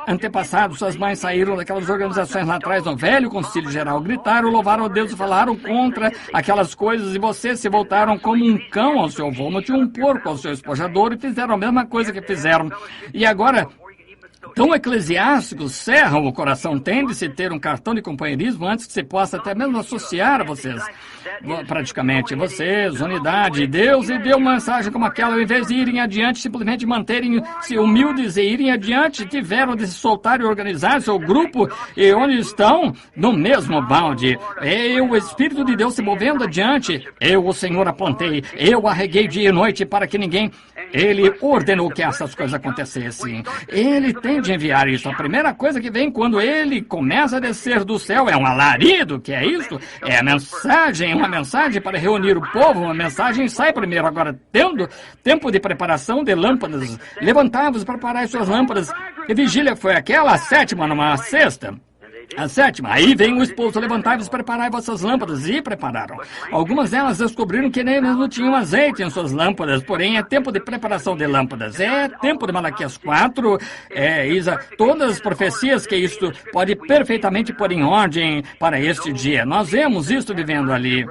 antepassados, suas mães saíram daquelas organizações lá atrás, no velho concílio geral, gritaram, louvaram a Deus e falaram contra aquelas coisas, e vocês se voltaram como um cão ao seu vômito e um porco ao seu espojador, e fizeram a mesma coisa que fizeram. E agora, tão eclesiásticos, cerram o coração, tende-se ter um cartão de companheirismo antes que se possa até mesmo associar a vocês. Praticamente, vocês, unidade, Deus, e deu uma mensagem como aquela, ao invés de irem adiante, simplesmente manterem-se humildes e irem adiante, tiveram de se soltar e organizar seu grupo, e onde estão? No mesmo balde. O Espírito de Deus se movendo adiante, eu, o Senhor, apontei, eu arreguei dia e noite para que ninguém... Ele ordenou que essas coisas acontecessem. Ele tem de enviar isso. A primeira coisa que vem quando ele começa a descer do céu é um alarido, que é isso? É a mensagem, uma mensagem para reunir o povo. Uma mensagem sai primeiro. Agora, tendo tempo de preparação de lâmpadas, levantava-os para preparar as suas lâmpadas. E vigília foi aquela, a 7ª, numa 6ª. A 7ª, aí vem o esposo, levantai-vos, preparai vossas lâmpadas, e prepararam. Algumas delas descobriram que nem mesmo tinham azeite em suas lâmpadas, porém é tempo de preparação de lâmpadas, é tempo de Malaquias 4, todas as profecias que isto pode perfeitamente pôr em ordem para este dia. Nós vemos isto vivendo ali.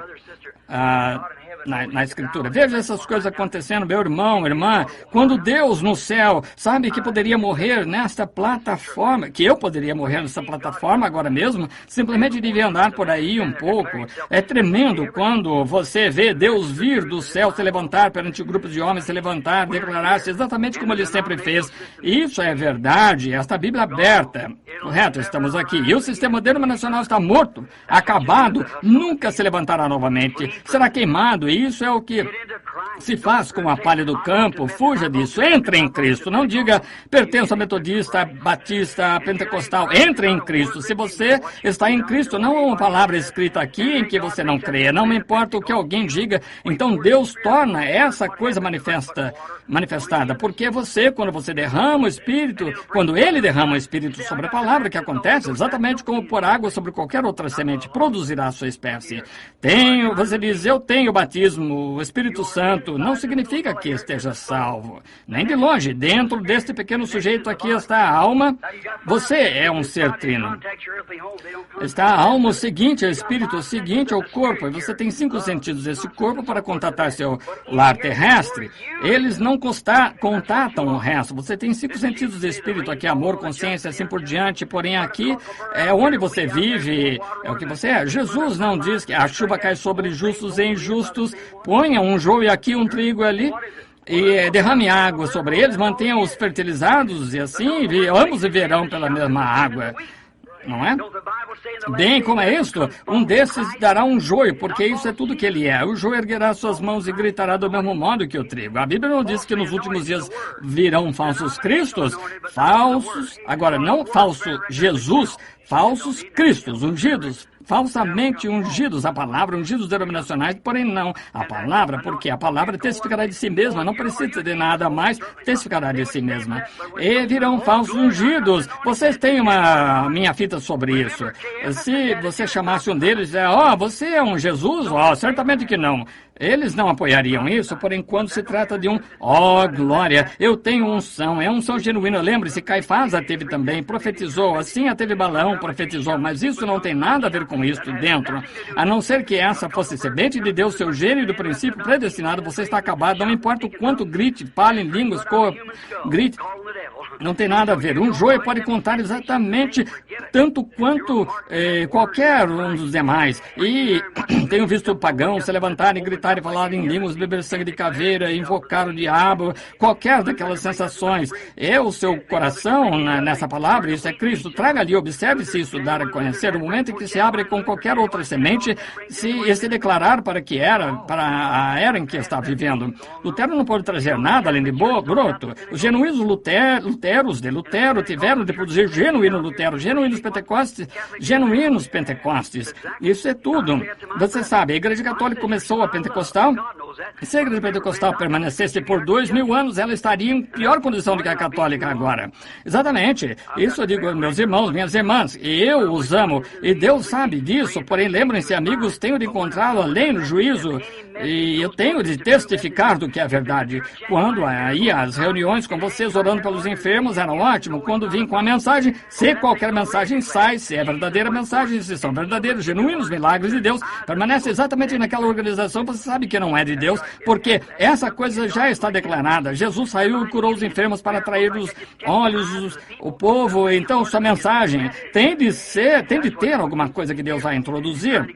na Escritura. Veja essas coisas acontecendo, meu irmão, irmã. Quando Deus no céu sabe que poderia morrer nesta plataforma, que eu poderia morrer nessa plataforma agora mesmo, simplesmente devia andar por aí um pouco. É tremendo quando você vê Deus vir do céu, se levantar perante grupos de homens, se levantar, declarar-se exatamente como ele sempre fez. Isso é verdade, esta Bíblia aberta. Correto, estamos aqui. E o sistema denominacional está morto, acabado, nunca se levantará novamente. Será queimado, e isso é o que se faz com a palha do campo. Fuja disso, entre em Cristo. Não diga, pertenço a metodista, batista, pentecostal. Entre em Cristo. Se você está em Cristo, não há uma palavra escrita aqui em que você não crê. Não me importa o que alguém diga. Então Deus torna essa coisa manifestada. Porque você, quando você derrama o Espírito, quando Ele derrama o Espírito sobre a palavra, que acontece exatamente como pôr água sobre qualquer outra semente, produzirá a sua espécie. Você diz, eu tenho o batismo, o Espírito Santo, não significa que esteja salvo. Nem de longe, dentro deste pequeno sujeito aqui está a alma. Você é um ser trino. Está a alma o seguinte, o Espírito o seguinte, o corpo. E você tem 5 sentidos desse corpo para contatar seu lar terrestre. Eles não contatam o resto. Você tem 5 sentidos de Espírito aqui, amor, consciência, assim por diante. Porém, aqui é onde você vive, é o que você é. Jesus não diz que a chuva cai sobre justos e injustos. Ponha um joio aqui, um trigo ali, e derrame água sobre eles, mantenha-os fertilizados, e assim ambos viverão pela mesma água. Não é? Bem, como é isto? Um desses dará um joio, porque isso é tudo que ele é. O joio erguerá suas mãos e gritará do mesmo modo que o trigo. A Bíblia não diz que nos últimos dias virão falsos cristos, agora não falso Jesus, falsos cristos, ungidos, falsamente ungidos, a palavra, ungidos denominacionais, porém não a palavra, porque a palavra testificará de si mesma, não precisa de nada mais, testificará de si mesma. E virão falsos ungidos. Vocês têm uma minha fita sobre isso. Se você chamasse um deles e dizer, você é um Jesus? Certamente que não. Eles não apoiariam isso, porém, quando se trata de glória, eu tenho unção, é unção genuína. Lembre-se, Caifás a teve também, profetizou, assim a teve Balaão, profetizou, mas isso não tem nada a ver com isso dentro. A não ser que essa fosse semente de Deus, seu gênio do princípio predestinado, você está acabado, não importa o quanto grite, fale em línguas, grite, não tem nada a ver. Um joio pode contar exatamente tanto quanto qualquer um dos demais. E tenho visto pagãos se levantarem, gritar e falar em línguas, beber sangue de caveira, invocar o diabo, qualquer daquelas sensações. É o seu coração nessa palavra, isso é Cristo. Traga ali, observe se isso dar a conhecer. O momento em que se abre com qualquer outra semente, se declarar para a era em que está vivendo. Lutero não pode trazer nada além de broto. Os genuínos Luteros de Lutero tiveram de produzir genuíno Lutero, genuínos Pentecostes. Isso é tudo. Você sabe, a Igreja Católica começou a pentecostal. Se a Igreja Pentecostal permanecesse por 2000 anos, ela estaria em pior condição do que a católica agora. Exatamente. Isso eu digo, meus irmãos, minhas irmãs. E eu os amo. E Deus sabe disso. Porém, lembrem-se, amigos, tenho de encontrá-lo além no juízo. E eu tenho de testificar do que é verdade. Quando ia às reuniões com vocês orando pelos enfermos, era ótimo. Quando vim com a mensagem, se qualquer mensagem sai, se é verdadeira mensagem, se são verdadeiros, genuínos milagres de Deus, permanece exatamente naquela organização, você sabe que não é de Deus, porque essa coisa já está declarada. Jesus saiu e curou os enfermos para atrair os olhos, o povo. Então, sua mensagem tem de ter alguma coisa que Deus vai introduzir.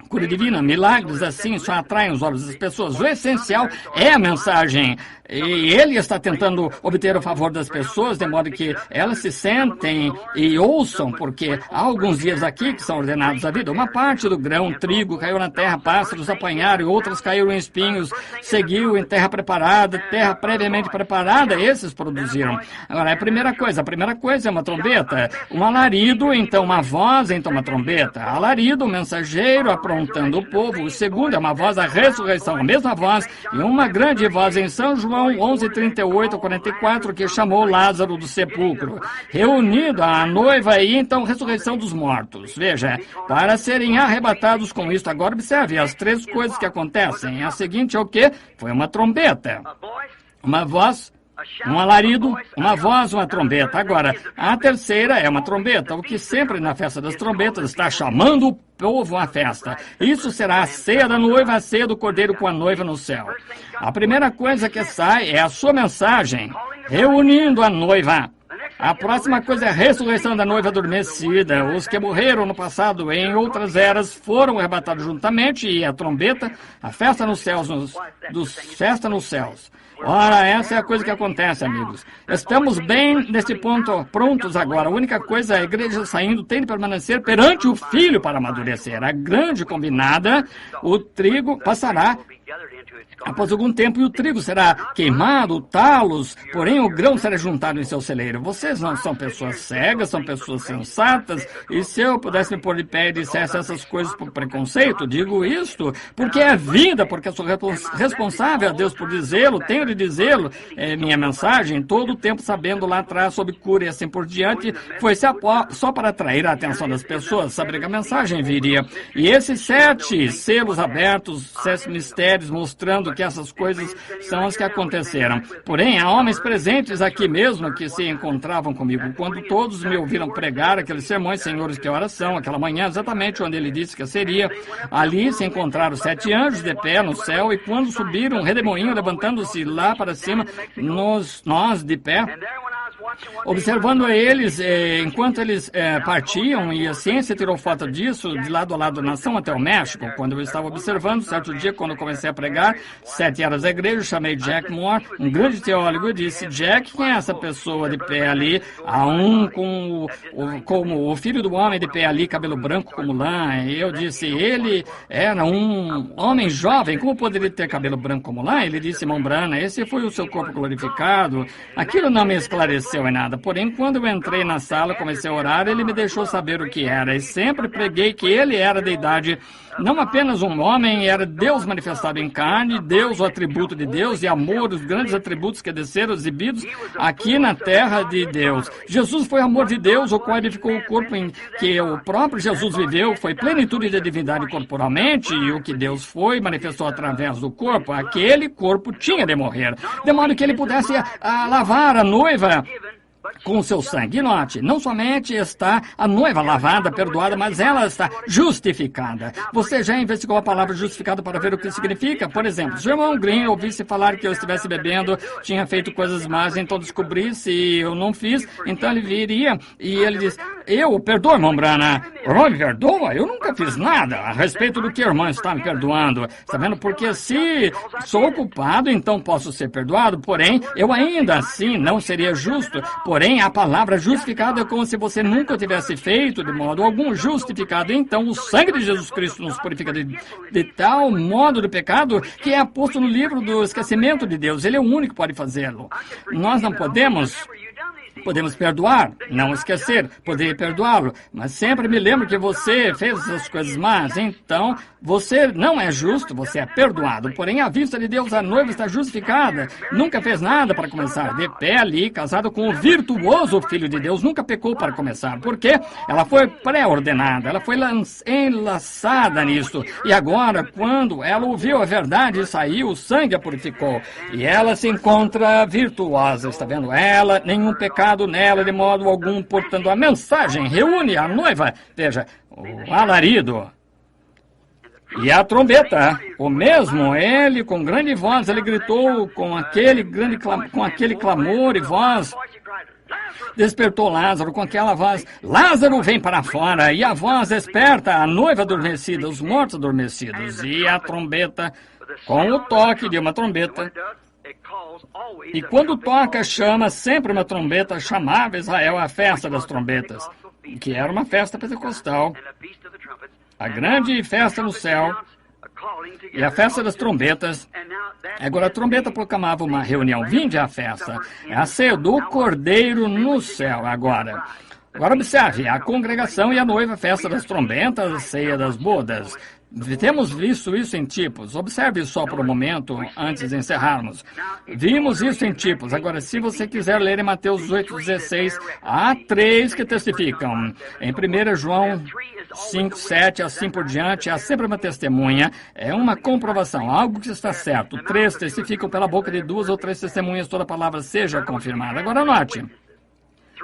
Cura divina, milagres assim só atraem os olhos das pessoas. O essencial é a mensagem. E ele está tentando obter o favor das pessoas, de modo que elas se sentem e ouçam, porque há alguns dias aqui que são ordenados à vida. Uma parte do grão, trigo, caiu na terra, pássaros apanharam, e outras caíram em espinhos, seguiu em terra preparada, terra previamente preparada, esses produziram. Agora, a primeira coisa é uma trombeta, um alarido, então uma voz, então uma trombeta. Alarido, o mensageiro aprontando o povo. O segundo é uma voz da ressurreição, a mesma voz, e uma grande voz em São João 11:38-44, que chamou Lázaro do sepulcro, reunido a noiva e então ressurreição dos mortos. Veja, para serem arrebatados com isto. Agora observe as 3 coisas que acontecem. A seguinte é o quê? Foi uma trombeta, uma voz, Um alarido, uma voz, uma trombeta. Agora, a terceira é uma trombeta, o que sempre na festa das trombetas está chamando o povo à festa. Isso será a ceia da noiva, a ceia do cordeiro com a noiva no céu. A primeira coisa que sai é a sua mensagem, reunindo a noiva. A próxima coisa é a ressurreição da noiva adormecida. Os que morreram no passado em outras eras foram arrebatados juntamente, e a trombeta, a festa nos céus, festa nos céus. Ora, essa é a coisa que acontece, amigos. Estamos bem nesse ponto, prontos agora. A única coisa, a igreja saindo tem de permanecer perante o Filho para amadurecer. A grande combinada, o trigo passará após algum tempo, e o trigo será queimado, talos, porém o grão será juntado em seu celeiro. Vocês não são pessoas cegas, são pessoas sensatas, e se eu pudesse me pôr de pé e dissesse essas coisas por preconceito, digo isto, porque é vida, porque sou responsável a Deus por dizê-lo, tenho de dizê-lo, é minha mensagem, todo o tempo sabendo lá atrás sobre cura e assim por diante, foi só para atrair a atenção das pessoas, saber que a mensagem viria. E esses 7 selos abertos, 7 mistérios mostrando que essas coisas são as que aconteceram. Porém, há homens presentes aqui mesmo que se encontravam comigo. Quando todos me ouviram pregar aqueles sermões, senhores, que horas são, aquela manhã, exatamente onde ele disse que seria, ali se encontraram 7 anjos de pé no céu, e quando subiram, um redemoinho levantando-se lá para cima, nós de pé, observando eles, enquanto eles partiam, e a ciência tirou foto disso, de lado a lado da nação até o México. Quando eu estava observando, certo dia, quando eu comecei a pregar, 7 eras da igreja, chamei Jack Moore, um grande teólogo, e disse: Jack, quem é essa pessoa de pé ali? Há um como o filho do homem de pé ali, cabelo branco como lã. E eu disse: ele era um homem jovem, como poderia ter cabelo branco como lã? Ele disse: irmão Branham, esse foi o seu corpo glorificado. Aquilo não me esclareceu em nada. Porém, quando eu entrei na sala, comecei a orar, ele me deixou saber o que era. E sempre preguei que ele era da idade, não apenas um homem, era Deus manifestado em carne, Deus, o atributo de Deus, e amor, os grandes atributos que desceram exibidos aqui na terra de Deus. Jesus foi amor de Deus, o qual edificou o corpo em que o próprio Jesus viveu, foi plenitude da divindade corporalmente, e o que Deus foi, manifestou através do corpo. Aquele corpo tinha de morrer, de modo que ele pudesse lavar a noiva com o seu sangue. E note, não somente está a noiva lavada, perdoada, mas ela está justificada. Você já investigou a palavra justificada para ver o que significa? Por exemplo, se o irmão Green ouvisse falar que eu estivesse bebendo, tinha feito coisas más, então descobri se eu não fiz, então ele viria e ele diz: eu perdoo, irmão Branham. O irmão me perdoa? Eu nunca fiz nada a respeito do que o irmão está me perdoando. Está vendo? Porque se sou culpado, então posso ser perdoado, porém, eu ainda assim não seria justo. Porém, a palavra justificado é como se você nunca tivesse feito de modo algum justificado. Então, o sangue de Jesus Cristo nos purifica de tal modo do pecado que é posto no livro do esquecimento de Deus. Ele é o único que pode fazê-lo. Nós não podemos perdoar, não esquecer, poder perdoá-lo, mas sempre me lembro que você fez essas coisas más, então você não é justo, você é perdoado. Porém, à vista de Deus, a noiva está justificada, nunca fez nada para começar, de pé ali, casada com o virtuoso Filho de Deus, nunca pecou para começar, porque ela foi pré-ordenada, ela foi enlaçada nisso, e agora, quando ela ouviu a verdade e saiu, o sangue a purificou, e ela se encontra virtuosa, está vendo? Ela, nenhum pecado nela de modo algum, portanto a mensagem reúne a noiva, veja, o alarido e a trombeta, o mesmo, ele com grande voz, ele gritou com aquele clamor e voz, despertou Lázaro com aquela voz: Lázaro, vem para fora. E a voz desperta a noiva adormecida, os mortos adormecidos, e a trombeta, com o toque de uma trombeta. E quando toca, chama sempre uma trombeta, chamava Israel a festa das trombetas, que era uma festa pentecostal, a grande festa no céu, e a festa das trombetas. Agora a trombeta proclamava uma reunião: vinde à festa, é a ceia do Cordeiro no céu. Agora observe, a congregação e a noiva, festa das trombetas, a ceia das bodas. Temos visto isso em tipos. Observe só por um momento antes de encerrarmos. Vimos isso em tipos. Agora, se você quiser ler em Mateus 8,16, há 3 que testificam. Em 1 João 5, 7, assim por diante, há sempre uma testemunha. É uma comprovação, algo que está certo. 3 testificam pela boca de 2 ou 3 testemunhas, toda palavra seja confirmada. Agora, note.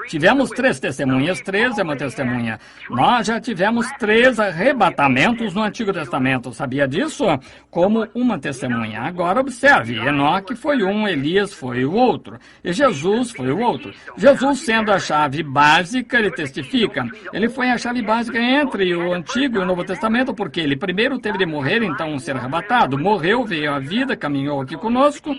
Tivemos 3 testemunhas, 3 é uma testemunha. Nós já tivemos 3 arrebatamentos no Antigo Testamento. Sabia disso? Como uma testemunha. Agora observe, Enoque foi um, Elias foi o outro. E Jesus foi o outro. Jesus sendo a chave básica, ele testifica. Ele foi a chave básica entre o Antigo e o Novo Testamento, porque ele primeiro teve de morrer, então ser arrebatado. Morreu, veio à vida, caminhou aqui conosco.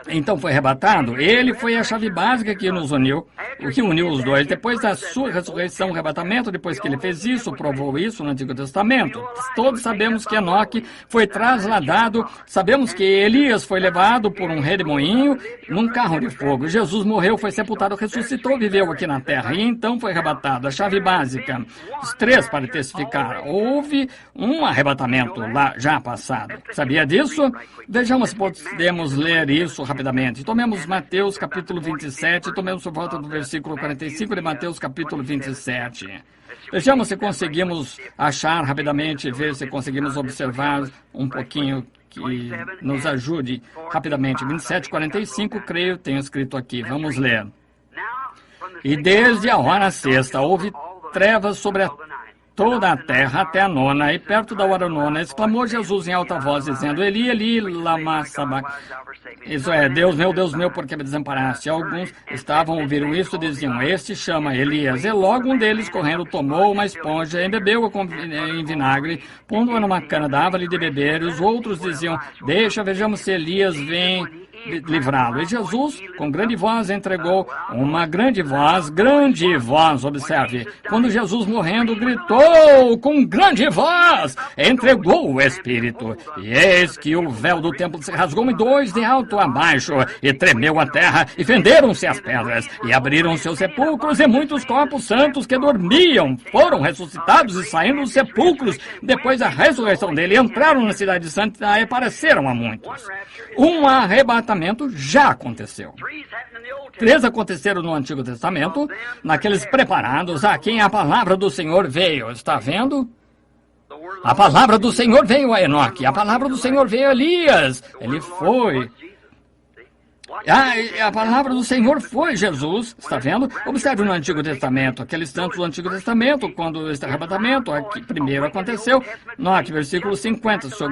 Então foi arrebatado. Ele foi a chave básica que nos uniu, o que uniu os dois. Depois da sua ressurreição, arrebatamento, depois que ele fez isso, provou isso no Antigo Testamento. Todos sabemos que Enoque foi trasladado, sabemos que Elias foi levado por um redemoinho num carro de fogo. Jesus morreu, foi sepultado, ressuscitou, viveu aqui na terra e então foi arrebatado. A chave básica, os 3 para testificar. Houve um arrebatamento lá já passado. Sabia disso? Vejamos se podemos ler isso rapidamente. Tomemos Mateus capítulo 27, tomemos por volta do versículo 45 de Mateus capítulo 27. Vejamos se conseguimos achar rapidamente, ver se conseguimos observar um pouquinho que nos ajude rapidamente. 27:45, creio, tenho escrito aqui. Vamos ler. E desde a hora sexta houve trevas sobre toda a terra até a 9ª, e perto da hora 9ª, exclamou Jesus em alta voz, dizendo, Eli, Eli, lama sabachthani. Isso é, Deus meu, por que me desamparaste? Alguns estavam ouvindo isso e diziam, este chama Elias. E logo um deles, correndo, tomou uma esponja, embebeu-a em vinagre, pondo-a numa cana, dava-lhe de beber, e os outros diziam, vejamos se Elias vem livrá-lo. E Jesus, com grande voz, entregou uma grande voz, observe. Quando Jesus morrendo, gritou com grande voz, entregou o Espírito. E eis que o véu do templo se rasgou em 2 de alto a baixo, e tremeu a terra, e fenderam-se as pedras, e abriram seus sepulcros, e muitos corpos santos que dormiam foram ressuscitados e saindo dos sepulcros, depois da ressurreição dele, entraram na cidade santa e apareceram a muitos. Um arrebatamento já aconteceu. 3 aconteceram no Antigo Testamento, naqueles preparados a quem a palavra do Senhor veio. Está vendo? A palavra do Senhor veio a Enoque, a palavra do Senhor veio a Elias. Ele foi. A palavra do Senhor foi Jesus, está vendo? Observe no Antigo Testamento, aqueles tantos do Antigo Testamento, quando este arrebatamento aqui primeiro aconteceu. Note, versículo 50, sua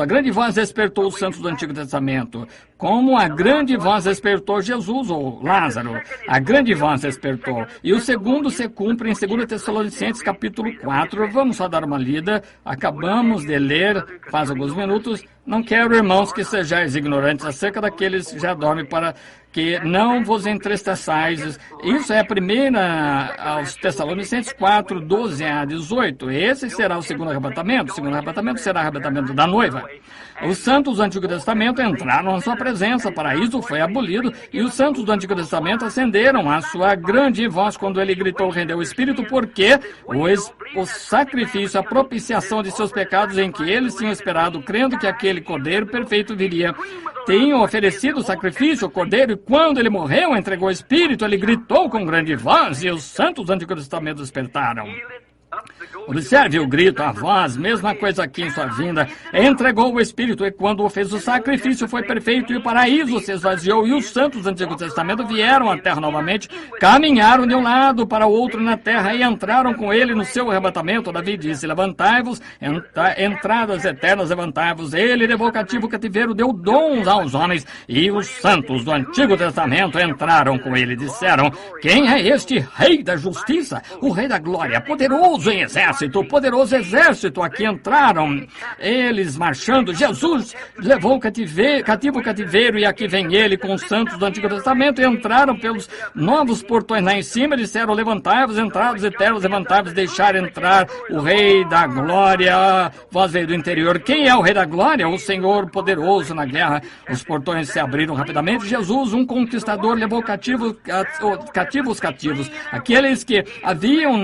grande voz despertou os santos do Antigo Testamento, como a grande voz despertou Jesus, ou Lázaro, a grande voz despertou. E o segundo se cumpre em 2 Tessalonicenses, capítulo 4, vamos só dar uma lida, acabamos de ler faz alguns minutos. Não quero, irmãos, que sejais ignorantes acerca daqueles que já dormem, para que não vos entristeçais. Isso é a primeira aos Tessalonicenses 4, 12 a 18. Esse será o segundo arrebatamento. O segundo arrebatamento será o arrebatamento da noiva. Os santos do Antigo Testamento entraram na sua presença, o paraíso foi abolido, e os santos do Antigo Testamento acenderam a sua grande voz quando ele gritou, rendeu o Espírito, porque o sacrifício, a propiciação de seus pecados em que eles tinham esperado, crendo que aquele Cordeiro perfeito viria, tinham oferecido o sacrifício, o Cordeiro, e quando ele morreu, entregou o Espírito, ele gritou com grande voz, e os santos do Antigo Testamento despertaram. Observe o grito, a voz, mesma coisa aqui em sua vinda. Entregou o Espírito, e quando fez o sacrifício foi perfeito, e o paraíso se esvaziou, e os santos do Antigo Testamento vieram à terra novamente, caminharam de um lado para o outro na terra, e entraram com ele no seu arrebatamento. Davi disse, levantai-vos, entradas eternas, levantai-vos. Ele levou cativo o cativeiro, deu dons aos homens, e os santos do Antigo Testamento entraram com ele, disseram, quem é este Rei da Justiça, o Rei da Glória, poderoso em exército, poderoso exército? Aqui entraram eles marchando. Jesus levou cativo o cativeiro, e aqui vem ele com os santos do Antigo Testamento, e entraram pelos novos portões lá em cima, e disseram, levantai-vos, entrados eternos, levantai-vos, deixar entrar o Rei da Glória. Voz veio do interior, quem é o Rei da Glória? O Senhor poderoso na guerra. Os portões se abriram rapidamente. Jesus, um conquistador, levou cativos, aqueles que haviam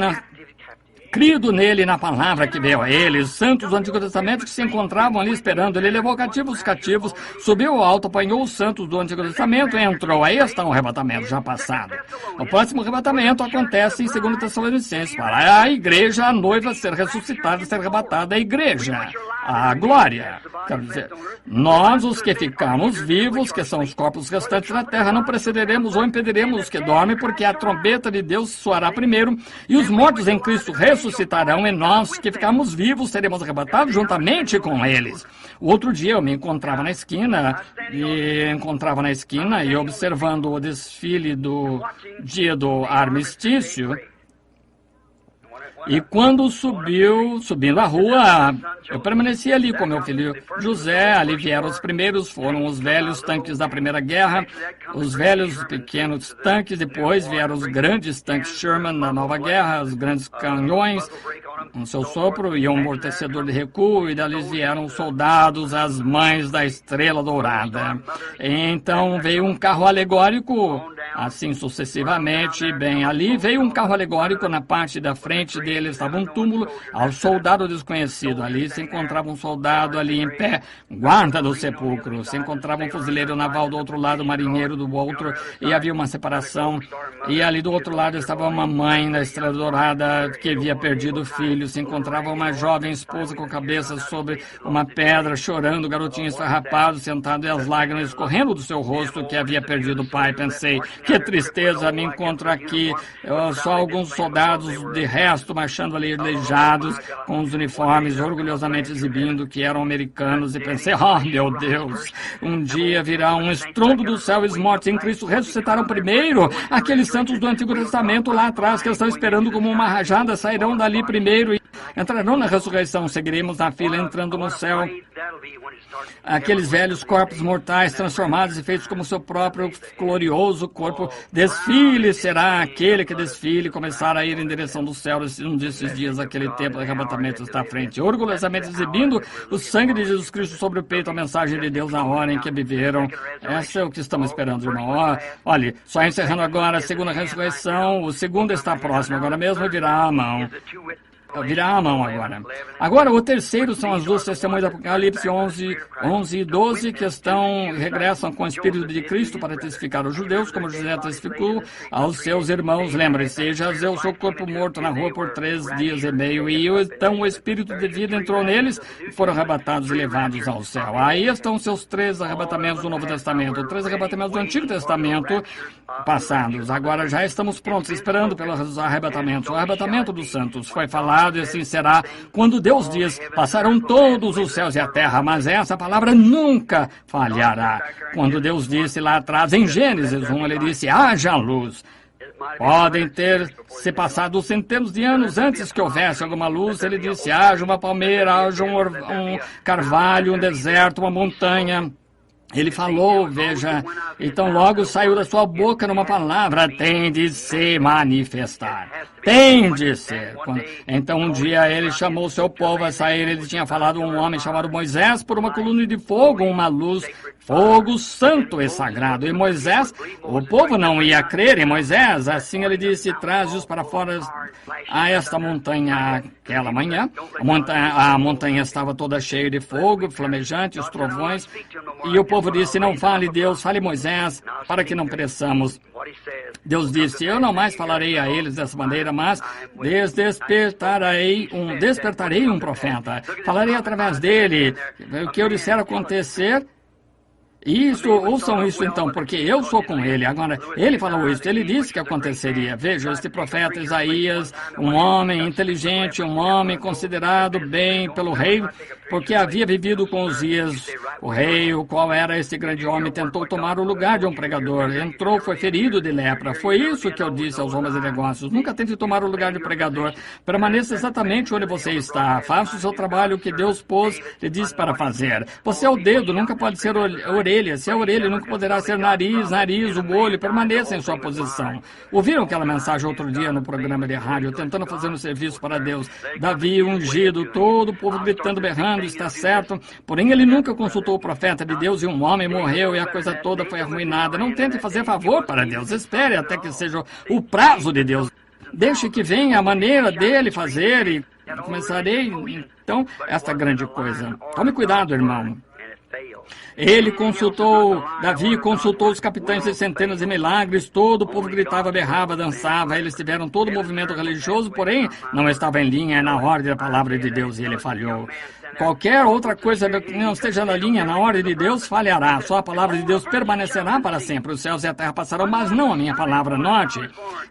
crido nele e na palavra que veio a ele. Os santos do Antigo Testamento que se encontravam ali esperando. Ele levou cativos os cativos, subiu ao alto, apanhou os santos do Antigo Testamento e entrou. Aí está um arrebatamento já passado. O próximo arrebatamento acontece em 2 Tessalonicenses, para a igreja, a noiva ser ressuscitada, ser arrebatada, a igreja, a glória. Quero dizer, nós, os que ficamos vivos, que são os corpos restantes da terra, não precederemos ou impediremos os que dormem, porque a trombeta de Deus soará primeiro, e os mortos em Cristo ressuscitarão, e nós, que ficamos vivos, seremos arrebatados juntamente com eles. O outro dia eu me encontrava na esquina, e observando o desfile do dia do armistício. E quando subindo a rua, eu permaneci ali com meu filho José. Ali vieram os primeiros, foram os velhos tanques da Primeira Guerra, os velhos pequenos tanques, depois vieram os grandes tanques Sherman na Nova Guerra, os grandes canhões, com seu sopro e um amortecedor de recuo, e dali vieram os soldados, as mães da Estrela Dourada. Então veio um carro alegórico, assim sucessivamente, bem ali veio um carro alegórico, na parte da frente dele estava um túmulo ao soldado desconhecido. Ali se encontrava um soldado ali em pé, guarda do sepulcro. Se encontrava um fuzileiro naval do outro lado, marinheiro do outro, e havia uma separação. E ali do outro lado estava uma mãe da Estrela Dourada que havia perdido o filho. Se encontrava uma jovem esposa com a cabeça sobre uma pedra, chorando, o garotinho esfarrapado, sentado e as lágrimas escorrendo do seu rosto, que havia perdido o pai. Pensei, que tristeza, me encontro aqui, só alguns soldados de resto marchando ali aleijados, com os uniformes orgulhosamente exibindo que eram americanos, e pensei, oh meu Deus, um dia virá um estrondo do céu e os mortos em Cristo ressuscitarão primeiro. Aqueles santos do Antigo Testamento lá atrás que estão esperando como uma rajada sairão dali primeiro e entrarão na ressurreição. Seguiremos na fila entrando no céu. Aqueles velhos corpos mortais transformados e feitos como seu próprio glorioso corpo. Desfile será aquele que desfile começar a ir em direção do céu. Um desses dias, aquele tempo de arrebatamento está à frente, orgulhosamente exibindo o sangue de Jesus Cristo sobre o peito, a mensagem de Deus na hora em que viveram. Essa é o que estamos esperando, irmão. Olha, só encerrando agora a segunda ressurreição. O segundo está próximo agora mesmo e virá a mão. Virar a mão agora. Agora, o terceiro são as duas testemunhas do Apocalipse 11 e 12, que regressam com o Espírito de Cristo para testificar aos judeus, como José testificou aos seus irmãos. Lembre-se, jazeu seu corpo morto na rua por 3 dias e meio, e então o Espírito de vida entrou neles e foram arrebatados e levados ao céu. Aí estão seus 3 arrebatamentos do Novo Testamento, 3 arrebatamentos do Antigo Testamento passados. Agora já estamos prontos, esperando pelos arrebatamentos. O arrebatamento dos santos foi falado, e assim será quando Deus diz, passarão todos os céus e a terra, mas essa palavra nunca falhará. Quando Deus disse lá atrás, em Gênesis 1, ele disse, haja luz. Podem ter se passado centenas de anos antes que houvesse alguma luz. Ele disse, haja uma palmeira, haja um carvalho, um deserto, uma montanha. Ele falou, veja, então logo saiu da sua boca numa palavra, tem de se manifestar, tem de ser. Então um dia ele chamou seu povo a sair, ele tinha falado um homem chamado Moisés por uma coluna de fogo, uma luz, fogo santo e sagrado. E Moisés, o povo não ia crer em Moisés, assim ele disse, traze-os para fora a esta montanha aquela manhã. A montanha estava toda cheia de fogo, flamejante, os trovões, e o povo disse, não fale Deus, fale Moisés, para que não pereçamos. Deus disse, eu não mais falarei a eles dessa maneira, mas despertarei um profeta. Falarei através dele, o que eu disser acontecer. Ouçam isso então, porque eu sou com ele. Agora, ele falou isso, ele disse que aconteceria. Veja, este profeta Isaías, um homem inteligente, um homem considerado bem pelo rei, porque havia vivido com Uzias, o rei, o qual era esse grande homem, tentou tomar o lugar de um pregador. Entrou, foi ferido de lepra. Foi isso que eu disse aos homens de negócios. Nunca tente tomar o lugar de pregador. Permaneça exatamente onde você está. Faça o seu trabalho que Deus lhe disse para fazer. Você é o dedo, nunca pode ser orelha. Se é orelha, nunca poderá ser nariz, o olho. Permaneça em sua posição. Ouviram aquela mensagem outro dia no programa de rádio, tentando fazer um serviço para Deus? Davi ungido, todo o povo gritando, berrando, está certo. Porém, ele nunca consultou o profeta de Deus e um homem morreu e a coisa toda foi arruinada. Não tente fazer favor para Deus. Espere até que seja o prazo de Deus. deixe que venha a maneira dele fazer e começarei, então, esta grande coisa. Tome cuidado, irmão. Davi consultou os capitães de centenas de milagres, todo o povo gritava, berrava, dançava, eles tiveram todo o movimento religioso, porém não estava em linha na ordem da palavra de Deus e ele falhou. Qualquer outra coisa que não esteja na linha, na ordem de Deus, falhará. Só a palavra de Deus permanecerá para sempre. Os céus e a terra passarão, mas não a minha palavra. Note,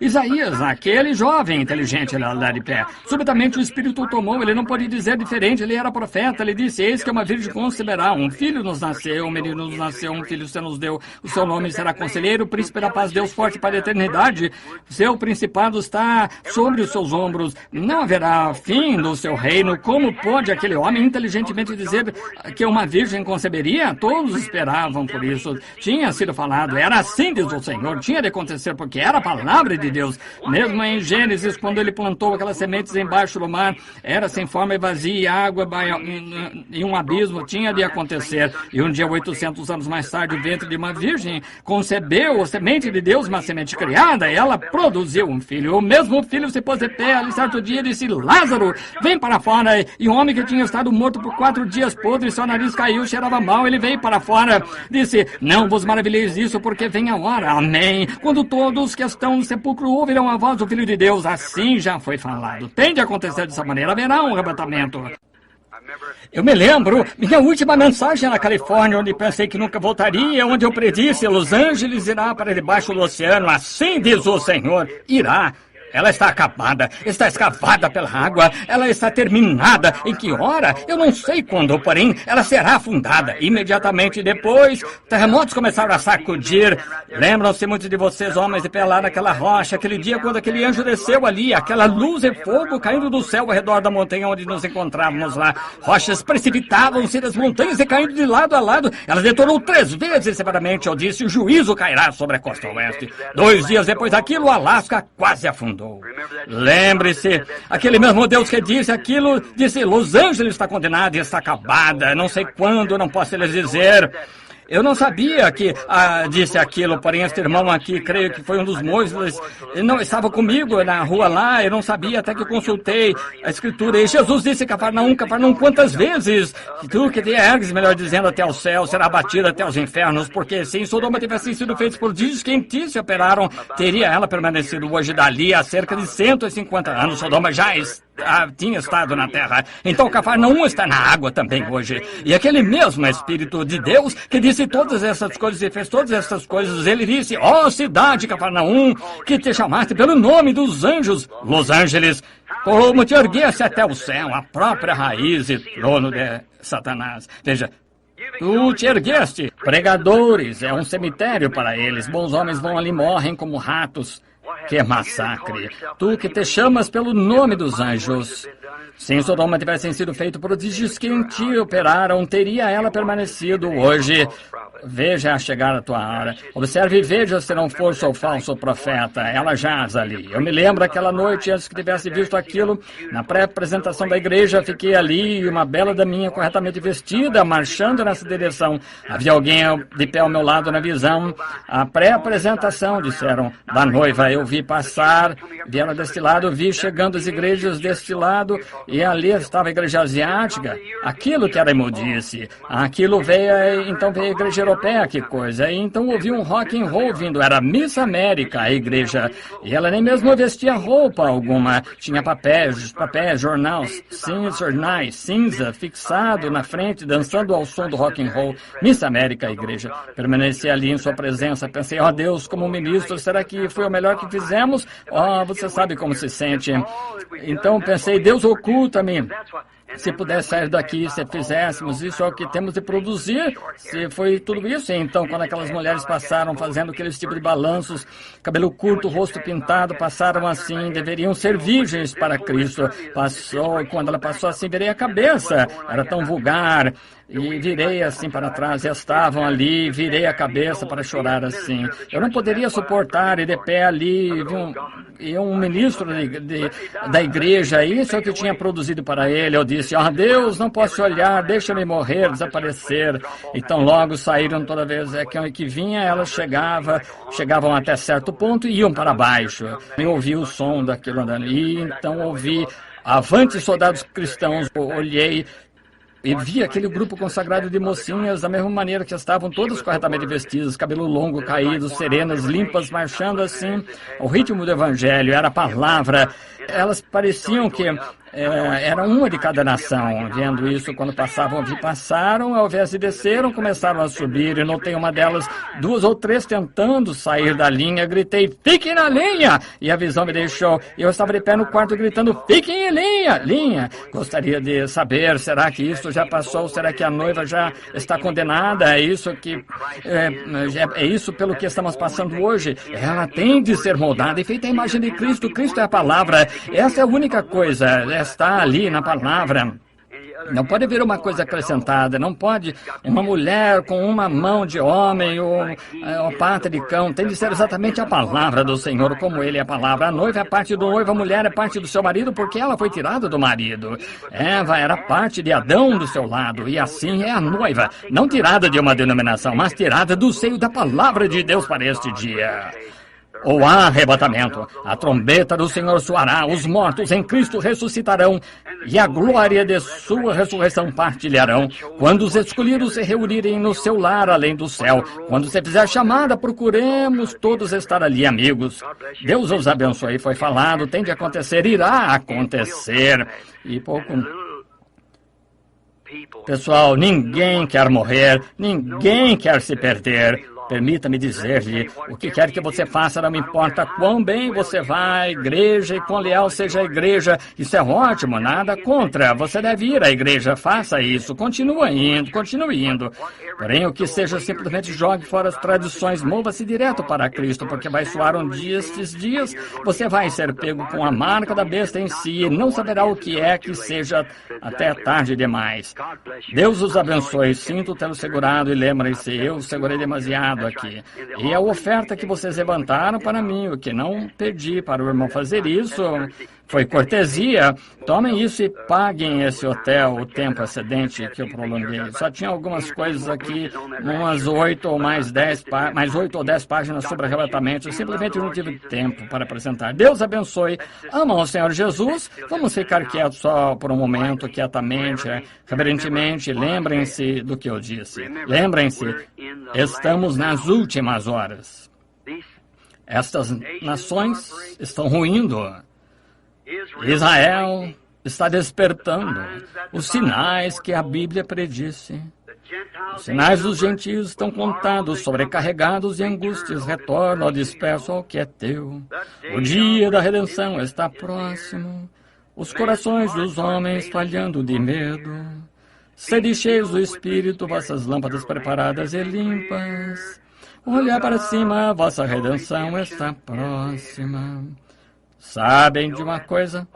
Isaías, aquele jovem inteligente, ele lá de pé. Subitamente o Espírito o tomou, ele não podia dizer diferente, ele era profeta. Ele disse, eis que uma virgem conceberá, um filho nos nasceu, um menino nos nasceu, um filho você nos deu. O seu nome será conselheiro, príncipe da paz, Deus forte para a eternidade. Seu principado está sobre os seus ombros. Não haverá fim do seu reino. Como pode aquele homem inteligentemente dizer que uma virgem conceberia? Todos esperavam por isso. Tinha sido falado, era assim, diz o Senhor, tinha de acontecer, porque era a palavra de Deus. Mesmo em Gênesis, quando ele plantou aquelas sementes embaixo do mar, era sem forma e vazia, e água em um abismo, tinha de acontecer. E um dia, 800 anos mais tarde, o ventre de uma virgem concebeu a semente de Deus, uma semente criada, e ela produziu um filho. O mesmo filho se pôs de pé ali certo dia e disse, Lázaro, vem para fora. E o homem que tinha estado morto por 4 dias podre, seu nariz caiu, cheirava mal, ele veio para fora. Disse, não vos maravilheis disso, porque vem a hora. Amém. Quando todos que estão no sepulcro ouvirão a voz do Filho de Deus, assim já foi falado. Tem de acontecer dessa maneira, haverá um arrebatamento. Eu me lembro, minha última mensagem na Califórnia, onde pensei que nunca voltaria, onde eu predisse, Los Angeles irá para debaixo do oceano, assim diz o Senhor, irá. Ela está acabada, está escavada pela água, ela está terminada. Em que hora? Eu não sei quando, porém, ela será afundada. Imediatamente depois, terremotos começaram a sacudir. Lembram-se muitos de vocês, homens, de pé lá naquela rocha, aquele dia quando aquele anjo desceu ali, aquela luz e fogo caindo do céu ao redor da montanha onde nos encontrávamos lá. Rochas precipitavam-se das montanhas e caindo de lado a lado. Ela detonou 3 vezes severamente. Eu disse, o juízo cairá sobre a costa oeste. 2 dias depois daquilo, o Alasca quase afundou. Lembre-se, aquele mesmo Deus que disse aquilo, disse, Los Angeles está condenada e está acabada, não sei quando, não posso lhes dizer. Eu não sabia que disse aquilo, porém este irmão aqui, creio que foi um dos Moisés, não estava comigo na rua lá, eu não sabia até que eu consultei a Escritura. E Jesus disse, Cafarnaum, quantas vezes? Tu que te ergues, melhor dizendo, até o céu, será abatido até os infernos, porque se em Sodoma tivessem sido feitos prodígios que em ti se operaram, teria ela permanecido hoje dali há cerca de 150 anos. Sodoma já tinha estado na terra. Então Cafarnaum está na água também hoje. E aquele mesmo Espírito de Deus que disse todas essas coisas e fez todas essas coisas, ele disse, ó cidade Cafarnaum, que te chamaste pelo nome dos anjos, Los Angeles, como te erguesse até o céu, a própria raiz e trono de Satanás. Veja, tu te ergueste. Pregadores, é um cemitério para eles. Bons homens vão ali, morrem como ratos. Que massacre! Tu que te chamas pelo nome dos anjos. Se em Sodoma tivessem sido feitos prodígios que em ti operaram, teria ela permanecido hoje. Veja a chegar a tua hora. Observe e veja se não for seu falso profeta. Ela jaz ali. Eu me lembro aquela noite, antes que tivesse visto aquilo, na pré-apresentação da igreja, fiquei ali, uma bela daminha corretamente vestida, marchando nessa direção. Havia alguém de pé ao meu lado na visão. A pré-apresentação, disseram, da noiva. Eu vi passar, vieram deste lado, vi chegando as igrejas deste lado, e ali estava a igreja asiática. Aquilo que era imundice. Aquilo veio, então veio a igreja europeia, que coisa. E então ouvi um rock and roll vindo. Era Miss América, a igreja. E ela nem mesmo vestia roupa alguma. Tinha papéis, jornais, cinza, fixado na frente, dançando ao som do rock and roll. Miss América, a igreja. Permaneci ali em sua presença. Pensei, ó Deus, como ministro, será que foi o melhor que fizemos? Você sabe como se sente. Então pensei, Deus, oculta-me. Se pudesse sair daqui, se fizéssemos isso, é o que temos de produzir. Se foi tudo isso, então, quando aquelas mulheres passaram fazendo aqueles tipos de balanços, cabelo curto, rosto pintado, passaram assim, deveriam ser virgens para Cristo. Passou, e quando ela passou assim, virei a cabeça. Era tão vulgar. E virei assim para trás, e estavam ali, virei a cabeça para chorar assim. Eu não poderia suportar, e de pé ali, um ministro da igreja, isso é o que eu tinha produzido para ele. Eu disse, disse: ó Deus, não posso te olhar, deixa-me morrer, desaparecer. Então logo saíram toda vez que vinha, elas chegavam até certo ponto e iam para baixo. Eu ouvi o som daquilo andando, e então ouvi: avante, soldados cristãos. Olhei e vi aquele grupo consagrado de mocinhas da mesma maneira que estavam todas corretamente vestidas, cabelo longo, caído, serenas, limpas, marchando assim, ao ritmo do evangelho, era a palavra. Elas pareciam que era uma de cada nação. Vendo isso, quando passaram, ao invés de desceram, começaram a subir, e notei uma delas, 2 ou 3 tentando sair da linha. Gritei: fiquem na linha! E a visão me deixou. Eu estava de pé no quarto gritando: fiquem em linha! Gostaria de saber, será que isso já passou? Será que a noiva já está condenada? É isso pelo que estamos passando hoje? Ela tem de ser moldada e feita à imagem de Cristo. Cristo é a palavra. Essa é a única coisa. Está ali na palavra. Não pode haver uma coisa acrescentada, não pode uma mulher com uma mão de homem ou pata de cão. Tem de ser exatamente a palavra do Senhor, como Ele é a palavra. A noiva é parte do noivo, a mulher é parte do seu marido, porque ela foi tirada do marido. Eva era parte de Adão do seu lado, e assim é a noiva, não tirada de uma denominação, mas tirada do seio da palavra de Deus para este dia. O arrebatamento, a trombeta do Senhor soará, os mortos em Cristo ressuscitarão, e a glória de sua ressurreição partilharão. Quando os escolhidos se reunirem no seu lar além do céu, quando você fizer a chamada, procuremos todos estar ali, amigos. Deus os abençoe. Foi falado, tem de acontecer, irá acontecer. E pouco... Pessoal, ninguém quer morrer, ninguém quer se perder. Permita-me dizer-lhe, o que quer que você faça, não me importa quão bem você vá à igreja e quão leal seja a igreja. Isso é ótimo, nada contra. Você deve ir à igreja, faça isso, continue indo. Porém, o que seja, simplesmente jogue fora as tradições, mova-se direto para Cristo, porque vai soar um dia, estes dias, você vai ser pego com a marca da besta em si e não saberá o que é que seja até tarde demais. Deus os abençoe, sinto tê-lo segurado e lembrem-se, eu segurei demasiado aqui. E a oferta que vocês levantaram para mim, o que não pedi para o irmão fazer isso, foi cortesia. Tomem isso e paguem esse hotel o tempo excedente que eu prolonguei. Só tinha algumas coisas aqui, umas 8 ou mais 10 páginas sobre arrebatamento. Eu simplesmente não tive tempo para apresentar. Deus abençoe. Amam o Senhor Jesus. Vamos ficar quietos só por um momento, quietamente, reverentemente. Lembrem-se do que eu disse. Lembrem-se, estamos nas últimas horas. Estas nações estão ruindo. Israel está despertando. Os sinais que a Bíblia predisse. Os sinais dos gentios estão contados, sobrecarregados e angústias. Retorna ao disperso ao que é teu. O dia da redenção está próximo. Os corações dos homens falhando de medo. Sede cheios do Espírito, vossas lâmpadas preparadas e limpas. Olhar para cima, a vossa redenção está próxima. Sabem de uma coisa?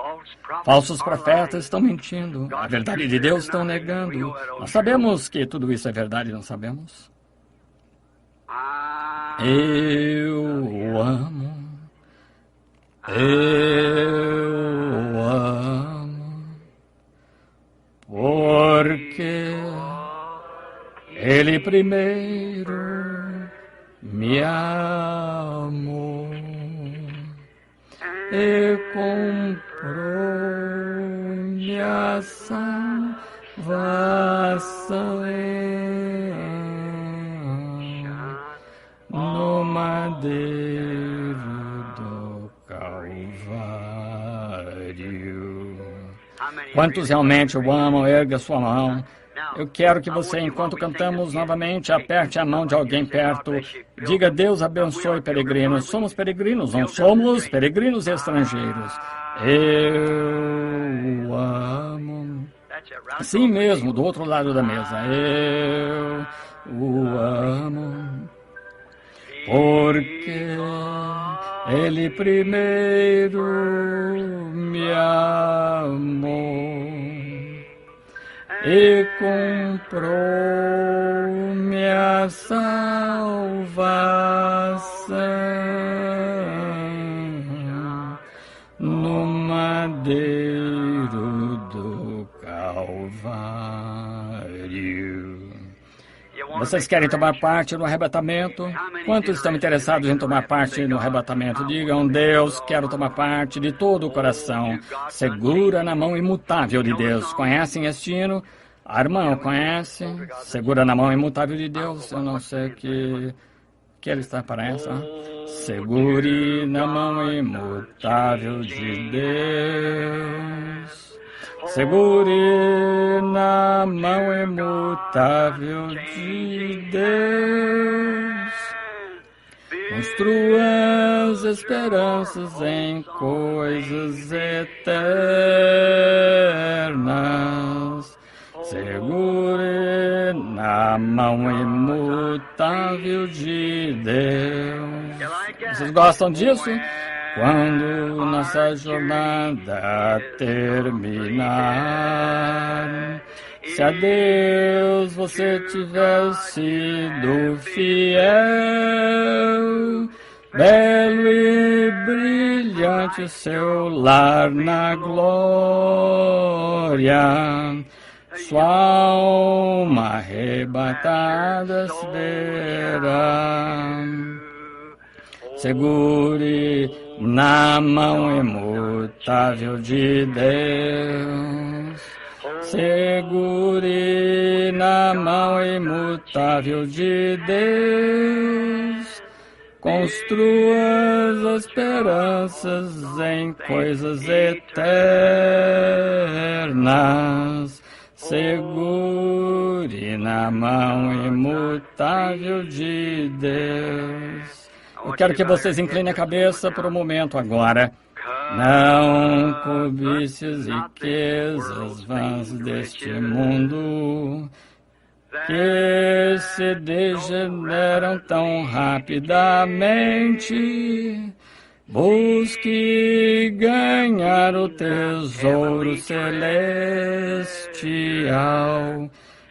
Falsos profetas estão mentindo. A verdade de Deus estão negando. Nós sabemos que tudo isso é verdade, não sabemos? Eu amo. Eu amo. Porque Ele primeiro me amou e comprou minha salvação no madeiro do Calvário. Quantos realmente o amam? Erga sua mão. Eu quero que você, enquanto cantamos novamente, aperte a mão de alguém perto. Diga: Deus abençoe peregrinos. Somos peregrinos, não somos peregrinos estrangeiros. Eu amo. Assim mesmo, do outro lado da mesa. Eu o amo. Porque Ele primeiro me amou e comprou minha salvação no madeiro do Calvário. Vocês querem tomar parte no arrebatamento? Quantos estão interessados em tomar parte no arrebatamento? Digam, Deus, quero tomar parte de todo o coração. Segura na mão imutável de Deus. Conhecem este hino? A irmã conhece? Segura na mão imutável de Deus. Eu não sei que ele está para essa. Segure na mão imutável de Deus. Segure na mão imutável de Deus. Construa as esperanças em coisas eternas. Segure na mão imutável de Deus. Vocês gostam disso? Quando nossa jornada terminar, se a Deus você tiver sido fiel, belo e brilhante o seu lar na glória, sua alma arrebatada se verá. Segure na mão imutável de Deus. Segure na mão imutável de Deus. Construa as esperanças em coisas eternas. Segure na mão imutável de Deus. Eu quero que vocês inclinem a cabeça por um momento agora. Não cobice as riquezas vãs deste mundo, que se degeneram tão rapidamente. Busque ganhar o tesouro celestial.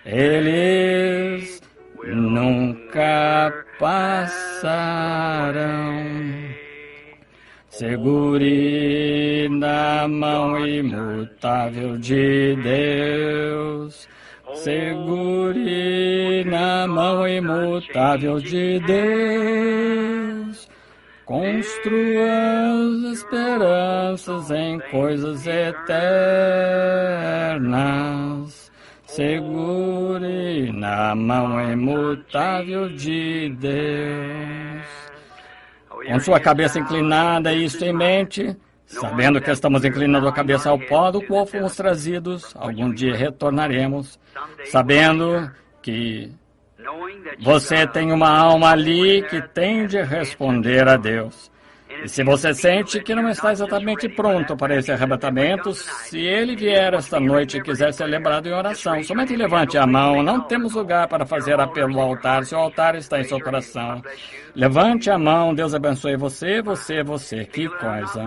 Eles nunca passarão. Segure na mão imutável de Deus. Segure na mão imutável de Deus. Construa as esperanças em coisas eternas. Segure na mão imutável de Deus. Com sua cabeça inclinada e isto em mente, sabendo que estamos inclinando a cabeça ao pó do qual fomos trazidos, algum dia retornaremos, sabendo que você tem uma alma ali que tem de responder a Deus. E se você sente que não está exatamente pronto para esse arrebatamento, se ele vier esta noite e quiser ser lembrado em oração, somente levante a mão. Não temos lugar para fazer apelo ao altar, se o altar está em seu coração. Levante a mão, Deus abençoe você. Que coisa.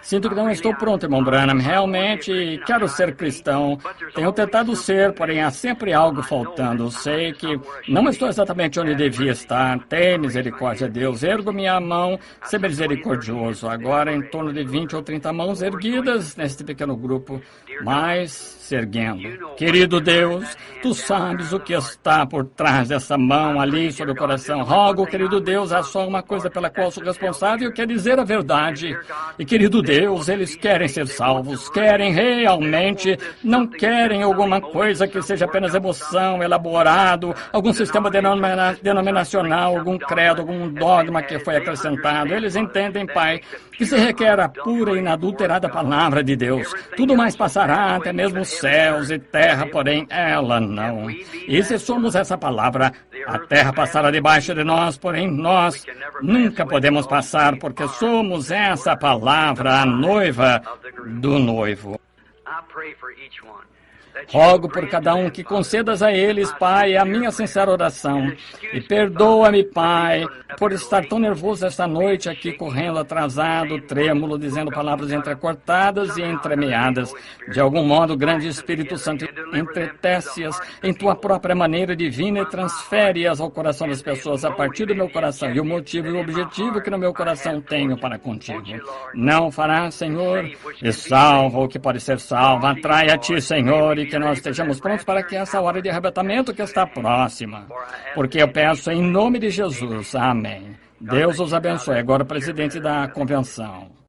Sinto que não estou pronto, irmão Branham. Realmente quero ser cristão. Tenho tentado ser, porém há sempre algo faltando. Sei que não estou exatamente onde devia estar. Tem misericórdia, Deus. Ergo minha mão, ser misericordioso. Agora em torno de 20 ou 30 mãos erguidas neste pequeno grupo, mas se erguendo. Querido Deus, Tu sabes o que está por trás dessa mão ali sobre o coração. Rogo, querido Deus, há só uma coisa pela qual sou responsável, que é dizer a verdade. E, querido Deus, eles querem ser salvos, querem realmente, não querem alguma coisa que seja apenas emoção, elaborado, algum sistema denominacional, algum credo, algum dogma que foi acrescentado. Eles entendem, Pai, que se requer a pura e inadulterada palavra de Deus. Tudo mais passará, até mesmo os céus e terra, porém ela não. E se somos essa palavra, a terra passará debaixo de nós, porém nós nunca podemos passar, porque somos essa palavra, a noiva do noivo. Rogo por cada um que concedas a eles, Pai, a minha sincera oração. E perdoa-me, Pai, por estar tão nervoso esta noite aqui, correndo atrasado, trêmulo, dizendo palavras entrecortadas e entremeadas. De algum modo, grande Espírito Santo, entretece-as em Tua própria maneira divina e transfere-as ao coração das pessoas a partir do meu coração. E o motivo e o objetivo que no meu coração tenho para contigo. Não fará, Senhor, e salva o que pode ser salvo. Atrai a Ti, Senhor, e que nós estejamos prontos para que essa hora de arrebatamento que está próxima. Porque eu peço em nome de Jesus. Amém. Deus os abençoe. Agora, o presidente da convenção.